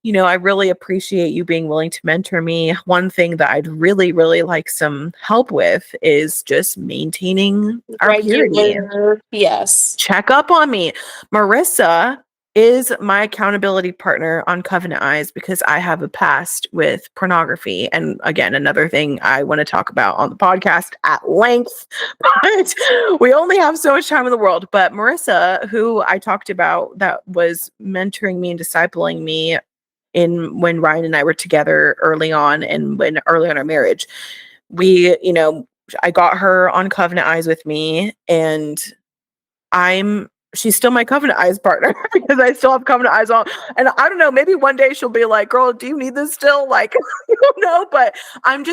A: I really appreciate you being willing to mentor me. One thing that I'd really, really like some help with is just maintaining our purity.
B: Regular, yes.
A: Check up on me. Marissa is my accountability partner on Covenant Eyes because I have a past with pornography. And again, another thing I want to talk about on the podcast at length, but we only have so much time in the world. But Marissa, who I talked about, that was mentoring me and discipling me in when Ryan and I were together early on, and when early on our marriage, we, I got her on Covenant Eyes with me, and she's still my Covenant Eyes partner because I still have Covenant Eyes on. And I don't know, maybe one day she'll be like, girl, do you need this still? Like, you don't know, but I'm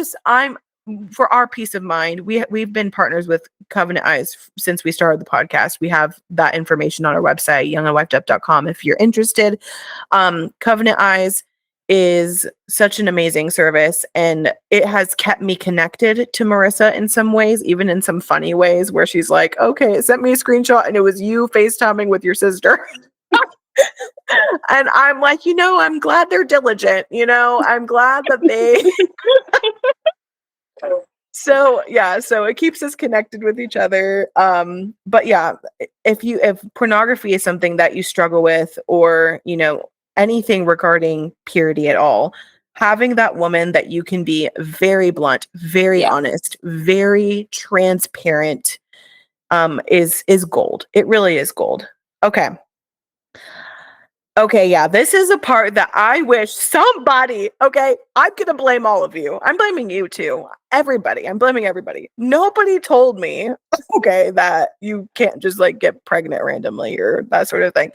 A: for our peace of mind, we've been partners with Covenant Eyes since we started the podcast. We have that information on our website, youngandwifedup.com, if you're interested. Covenant Eyes is such an amazing service, and it has kept me connected to Marissa in some ways, even in some funny ways, where she's like, okay, it sent me a screenshot and it was you FaceTiming with your sister. And I'm like, I'm glad they're diligent, I'm glad that they so it keeps us connected with each other. But yeah, if pornography is something that you struggle with, or anything regarding purity at all, having that woman that you can be very blunt, very
B: Yeah.
A: honest, very transparent, is gold. It really is gold. Okay, yeah, this is a part that I wish somebody, okay, I'm going to blame all of you. I'm blaming you too. Everybody. I'm blaming everybody. Nobody told me, okay, that you can't just like get pregnant randomly or that sort of thing.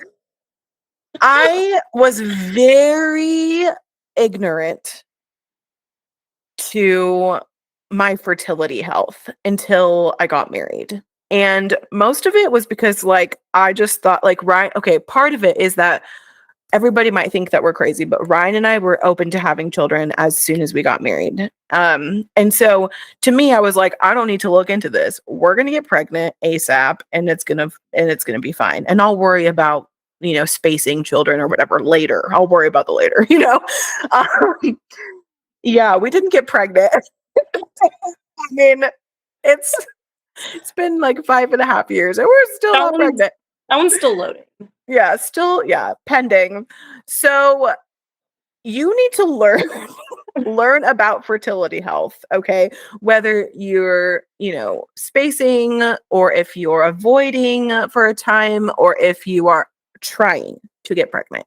A: I was very ignorant into my fertility health until I got married. And most of it was because like I just thought like Ryan, okay, part of it is that everybody might think that we're crazy, but Ryan and I were open to having children as soon as we got married. And so to me, I was like, I don't need to look into this. We're gonna get pregnant ASAP, and it's gonna be fine. And I'll worry about spacing children or whatever later. I'll worry about the later. Um, yeah, we didn't get pregnant. I mean, it's it's been like 5.5 years, and we're still
B: That
A: not
B: one's
A: pregnant.
B: that one's still loading.
A: Yeah, still, yeah, pending. So you need to learn about fertility health, okay? Whether you're, spacing, or if you're avoiding for a time, or if you are trying to get pregnant.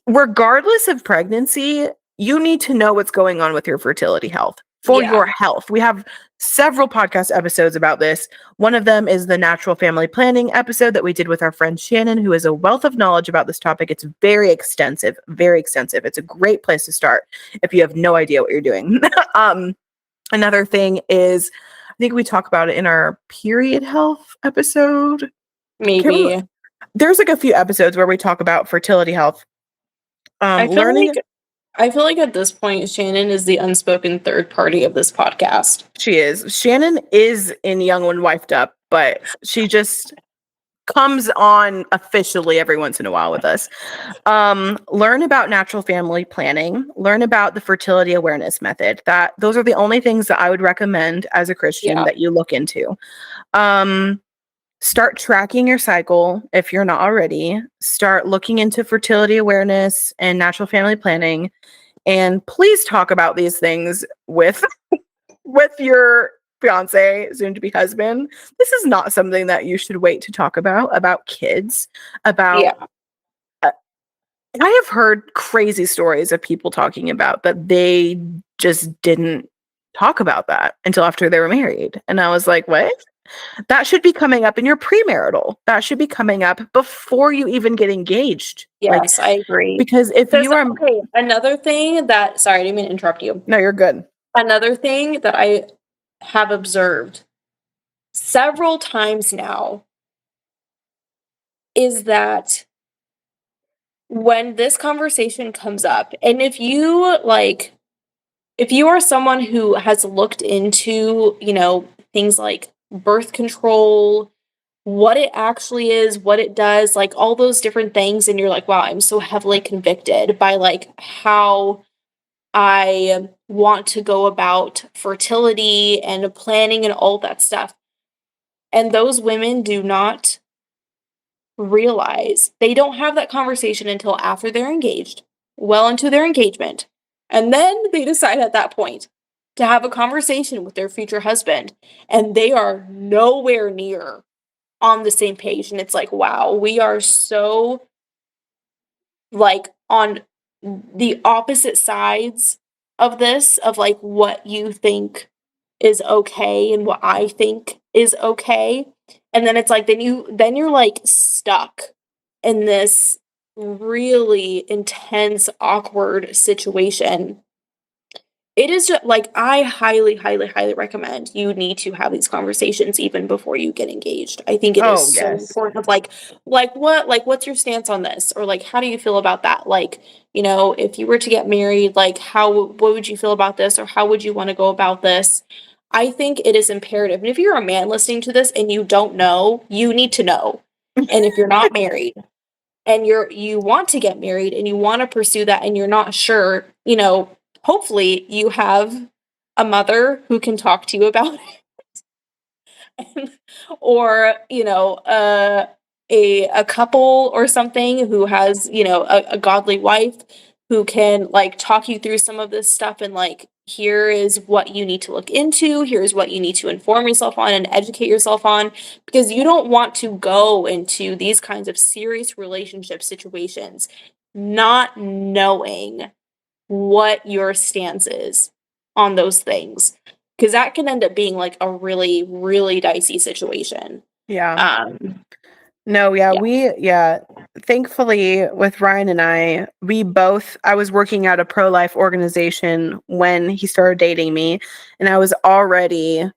A: Regardless of pregnancy, you need to know what's going on with your fertility health for
B: Yeah.
A: your health. We have several podcast episodes about this. One of them is the natural family planning episode that we did with our friend Shannon, who is a wealth of knowledge about this topic. It's very extensive, very extensive. It's a great place to start if you have no idea what you're doing. Another thing is, I think we talk about it in our period health episode.
B: Maybe.
A: There's like a few episodes where we talk about fertility health.
B: I feel like at this point, Shannon is the unspoken third party of this podcast.
A: She is. Shannon is in Young When Wifed Up, but she just comes on officially every once in a while with us. Learn about natural family planning. Learn about the fertility awareness method. Those are the only things that I would recommend as a Christian that you look into. Start tracking your cycle if you're not already. Start looking into fertility awareness and natural family planning. And please talk about these things with your fiance, soon to be husband. This is not something that you should wait to talk about kids, about I have heard crazy stories of people talking about that they just didn't talk about that until after they were married. And I was like, what? That should be coming up in your premarital. That should be coming up before you even get engaged.
B: Yes, I agree.
A: Because if you are
B: another thing that, sorry, I didn't mean to interrupt you.
A: No, you're good.
B: Another thing that I have observed several times now is that when this conversation comes up, and if you are someone who has looked into, things like birth control, what it actually is, what it does, like all those different things, and you're like, wow, I'm so heavily convicted by like how I want to go about fertility and planning and all that stuff. And those women do not realize, they don't have that conversation until after they're engaged, well into their engagement. And then they decide at that point to have a conversation with their future husband, and they are nowhere near on the same page. And it's like, wow, we are so like on the opposite sides of this, of like what you think is okay and what I think is okay. And then it's like then you're like stuck in this really intense, awkward situation. It is just like, I highly, highly, highly recommend you need to have these conversations even before you get engaged. I think it is so important of what's your stance on this? Or like, how do you feel about that? Like, if you were to get married, like what would you feel about this? Or how would you want to go about this? I think it is imperative. And if you're a man listening to this and you don't know, you need to know. And if you're not married and you want to get married and you want to pursue that and you're not sure, hopefully you have a mother who can talk to you about it. Or, a couple or something who has, a godly wife who can like talk you through some of this stuff, and like, here is what you need to look into, here's what you need to inform yourself on and educate yourself on, because you don't want to go into these kinds of serious relationship situations not knowing what your stance is on those things, because that can end up being like a really, really dicey situation.
A: Yeah. No, yeah,
B: Yeah.
A: thankfully with Ryan and I was working at a pro-life organization when he started dating me, and I was already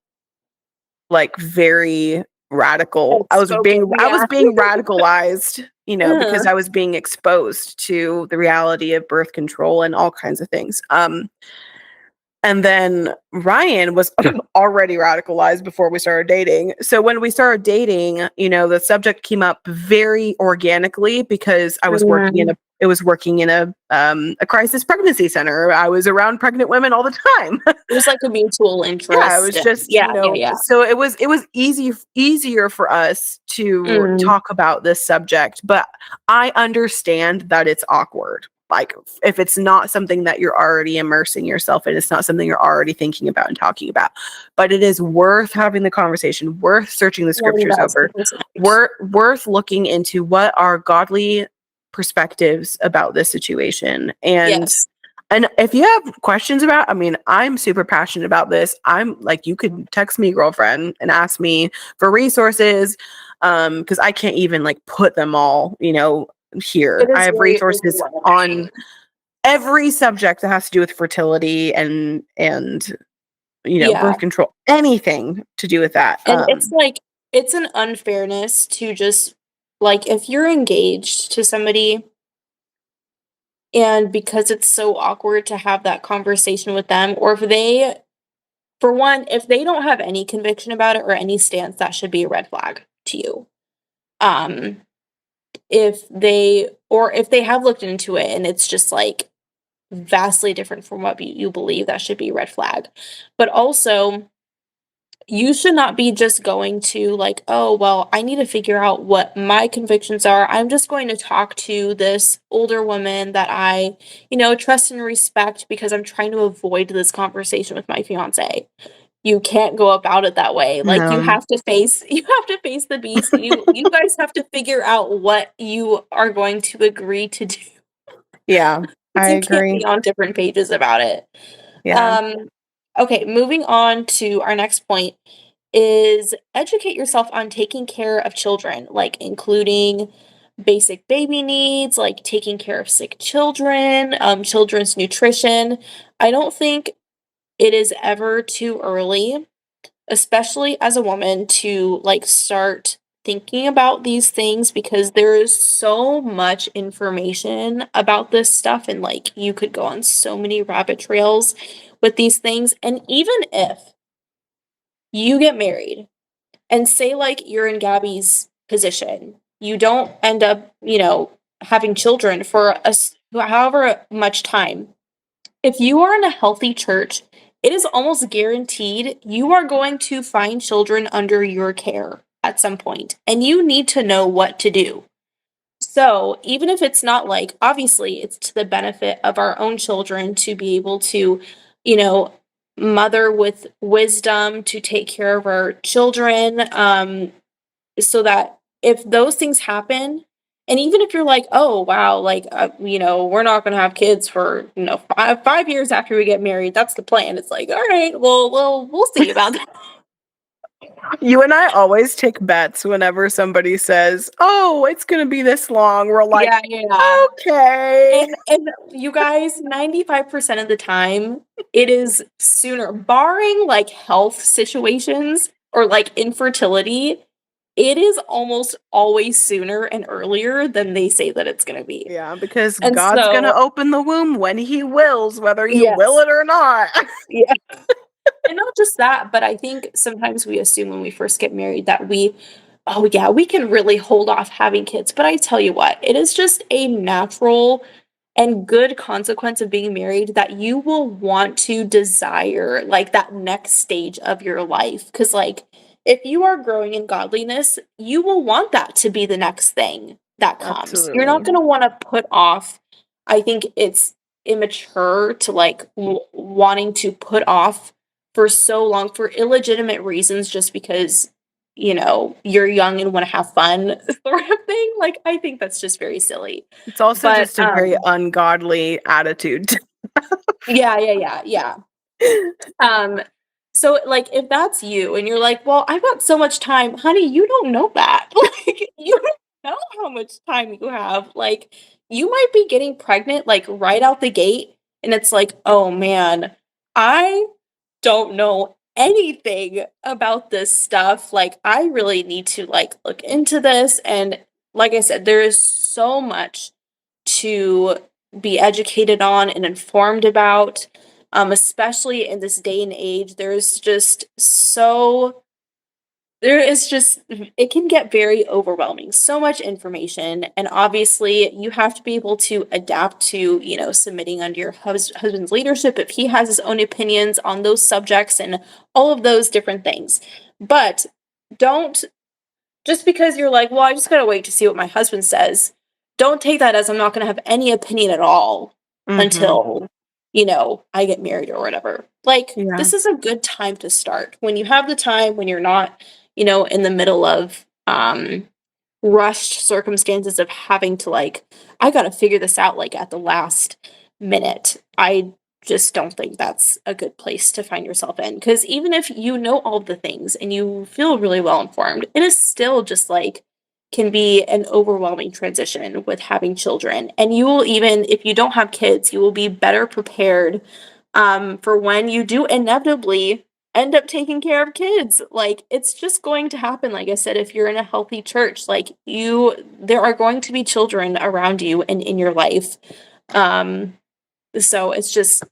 A: like very radical.
B: Outspoken,
A: I was
B: yeah.
A: being radicalized, because
B: Uh-huh.
A: I was being exposed to the reality of birth control and all kinds of things. And then Ryan was already radicalized before we started dating. So when we started dating, the subject came up very organically because I was working in
B: Mhm.
A: a crisis pregnancy center. I was around pregnant women all the time.
B: It was like a mutual
A: Yeah, it
B: interest,
A: was
B: and
A: just,
B: yeah, yeah, yeah.
A: so it was easier for us to
B: Mm,
A: talk about this subject, but I understand that it's awkward. Like if it's not something that you're already immersing yourself in, it's not something you're already thinking about and talking about. But it is worth having the conversation, worth searching the scriptures over,
B: 1000%.
A: worth looking into what are godly perspectives about this situation.
B: Yes.
A: And if you have questions about, I mean, I'm super passionate about this. I'm like, you could text me, girlfriend, and ask me for resources, because I can't even like put them all, here.
B: It
A: I
B: is
A: have
B: very
A: resources
B: overwhelming,
A: on every subject that has to do with fertility and
B: yeah,
A: birth control, anything to do with that.
B: and it's like it's an unfairness to just like, if you're engaged to somebody and because it's so awkward to have that conversation with them, or if they for one, if they don't have any conviction about it or any stance, that should be a red flag to you. Um, if they have looked into it and it's just, like, vastly different from what you believe, that should be a red flag. But also, you should not be just going to like, oh, well, I need to figure out what my convictions are. I'm just going to talk to this older woman that I, trust and respect because I'm trying to avoid this conversation with my fiance. You can't go about it that way. Like you
A: No.
B: have to face you have to face the beast. You guys have to figure out what you are going to agree to do.
A: Yeah,
B: 'Cause
A: I
B: you can't
A: agree.
B: be on different pages about it.
A: Yeah.
B: Um, okay, moving on to our next point is educate yourself on taking care of children, like including basic baby needs, like taking care of sick children, children's nutrition. I don't think it is ever too early, especially as a woman, to like start thinking about these things because there is so much information about this stuff and like you could go on so many rabbit trails with these things. And even if you get married and say like you're in Gabby's position, you don't end up, having children for however much time. If you are in a healthy church, it is almost guaranteed you are going to find children under your care at some point, and you need to know what to do. So, even if it's not like, obviously, it's to the benefit of our own children to be able to, you know, mother with wisdom to take care of our children, so that if those things happen, and even if you're like, oh wow, like we're not going to have kids for 5 years after we get married, that's the plan. It's like, all right, well, we'll see about that.
A: You and I always take bets whenever somebody says, "Oh, it's gonna be this long." We're like,
B: Yeah, yeah.
A: "Okay."
B: And you guys, 95% of the time, it is sooner, barring like health situations or like infertility. It is almost always sooner and earlier than they say that it's gonna be.
A: Yeah, because
B: And
A: God's gonna
B: so,
A: open the womb when He wills, whether you will
B: yes.
A: it or not.
B: Yeah. And not just that, but I think sometimes we assume when we first get married that oh yeah, we can really hold off having kids. But I tell you what, it is just a natural and good consequence of being married that you will want to desire like that next stage of your life. Cause like if you are growing in godliness, you will want that to be the next thing that comes. You're not
A: Absolutely.
B: gonna want to put off. I think it's immature to like wanting to put off for so long for illegitimate reasons just because you're young and want to have fun sort of thing. Like I think that's just very silly.
A: It's also
B: But
A: just a very ungodly attitude.
B: yeah, yeah, yeah, yeah. Um, so like if that's you and you're like, well, I've got so much time, honey, you don't know that. Like you know how much time you have. Like, you might be getting pregnant, like, right out the gate, and it's like, "Oh, man, I don't know anything about this stuff. Like, I really need to, like, look into this," and like I said, there is so much to be educated on and informed about, especially in this day and age. There is just it can get very overwhelming. So much information, and obviously, you have to be able to adapt to, submitting under your husband's leadership if he has his own opinions on those subjects and all of those different things. But don't just because you're like, "Well, I just gotta wait to see what my husband says," don't take that as I'm not gonna have any opinion at all
A: Mhm.
B: until, I get married or whatever. Like,
A: Yeah.
B: this is a good time to start. When you have the time, when you're not, in the middle of rushed circumstances of having to like, I gotta figure this out like at the last minute. I just don't think that's a good place to find yourself in. Because even if you know all the things and you feel really well informed, it is still just like can be an overwhelming transition with having children. And you will even, if you don't have kids, you will be better prepared for when you do inevitably end up taking care of kids. Like, it's just going to happen. Like I said, if you're in a healthy church, like there are going to be children around you and in your life. Um, so it's just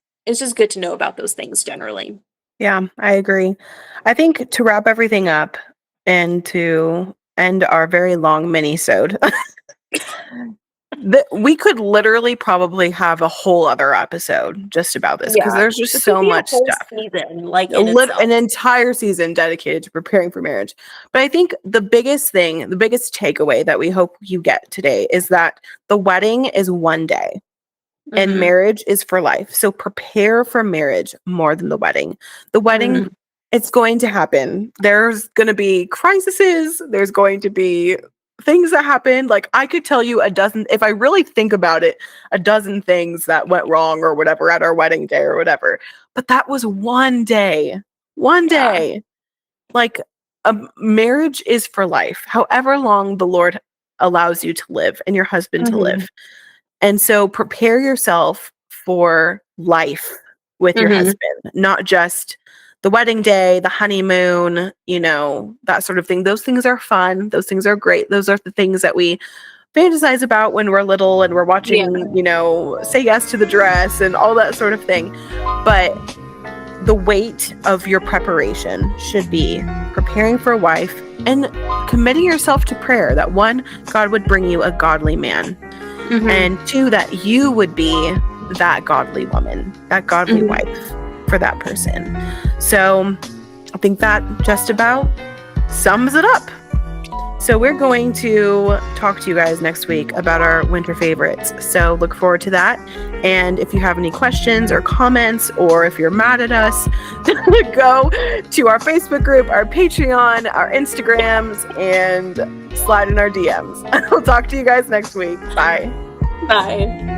B: good to know about those things generally.
A: Yeah, I agree. I think to wrap everything up and to end our very long mini-sode, we could literally probably have a whole other episode just about this because
B: Yeah,
A: there's just
B: this could
A: so
B: be a
A: much
B: whole
A: stuff.
B: season, like, in itself.
A: An entire season dedicated to preparing for marriage. But I think the biggest thing, the biggest takeaway that we hope you get today is that the wedding is one day and
B: Mhm,
A: marriage is for life. So prepare for marriage more than the wedding. The wedding,
B: mhm.
A: it's going to happen. There's going to be crises. There's going to be things that happen. Like I could tell you a dozen, if I really think about it, a dozen things that went wrong or whatever at our wedding day or whatever. But that was one day. One
B: Yeah.
A: day. Like a marriage is for life, however long the Lord allows you to live and your husband to
B: Mhm,
A: live. And so prepare yourself for life with your
B: mhm.
A: husband, not just the wedding day, the honeymoon, that sort of thing. Those things are fun. Those things are great. Those are the things that we fantasize about when we're little and we're
B: Yeah.
A: watching, Say Yes to the Dress and all that sort of thing. But the weight of your preparation should be preparing for a wife and committing yourself to prayer that one, God would bring you a godly man,
B: Mhm,
A: and two, that you would be that godly woman, that godly
B: mhm.
A: wife for that person. So I think that just about sums it up. So we're going to talk to you guys next week about our winter favorites. So look forward to that. And if you have any questions or comments, or if you're mad at us, go to our Facebook group, our Patreon, our Instagrams, and slide in our DMs. We'll talk to you guys next week. Bye.
B: Bye.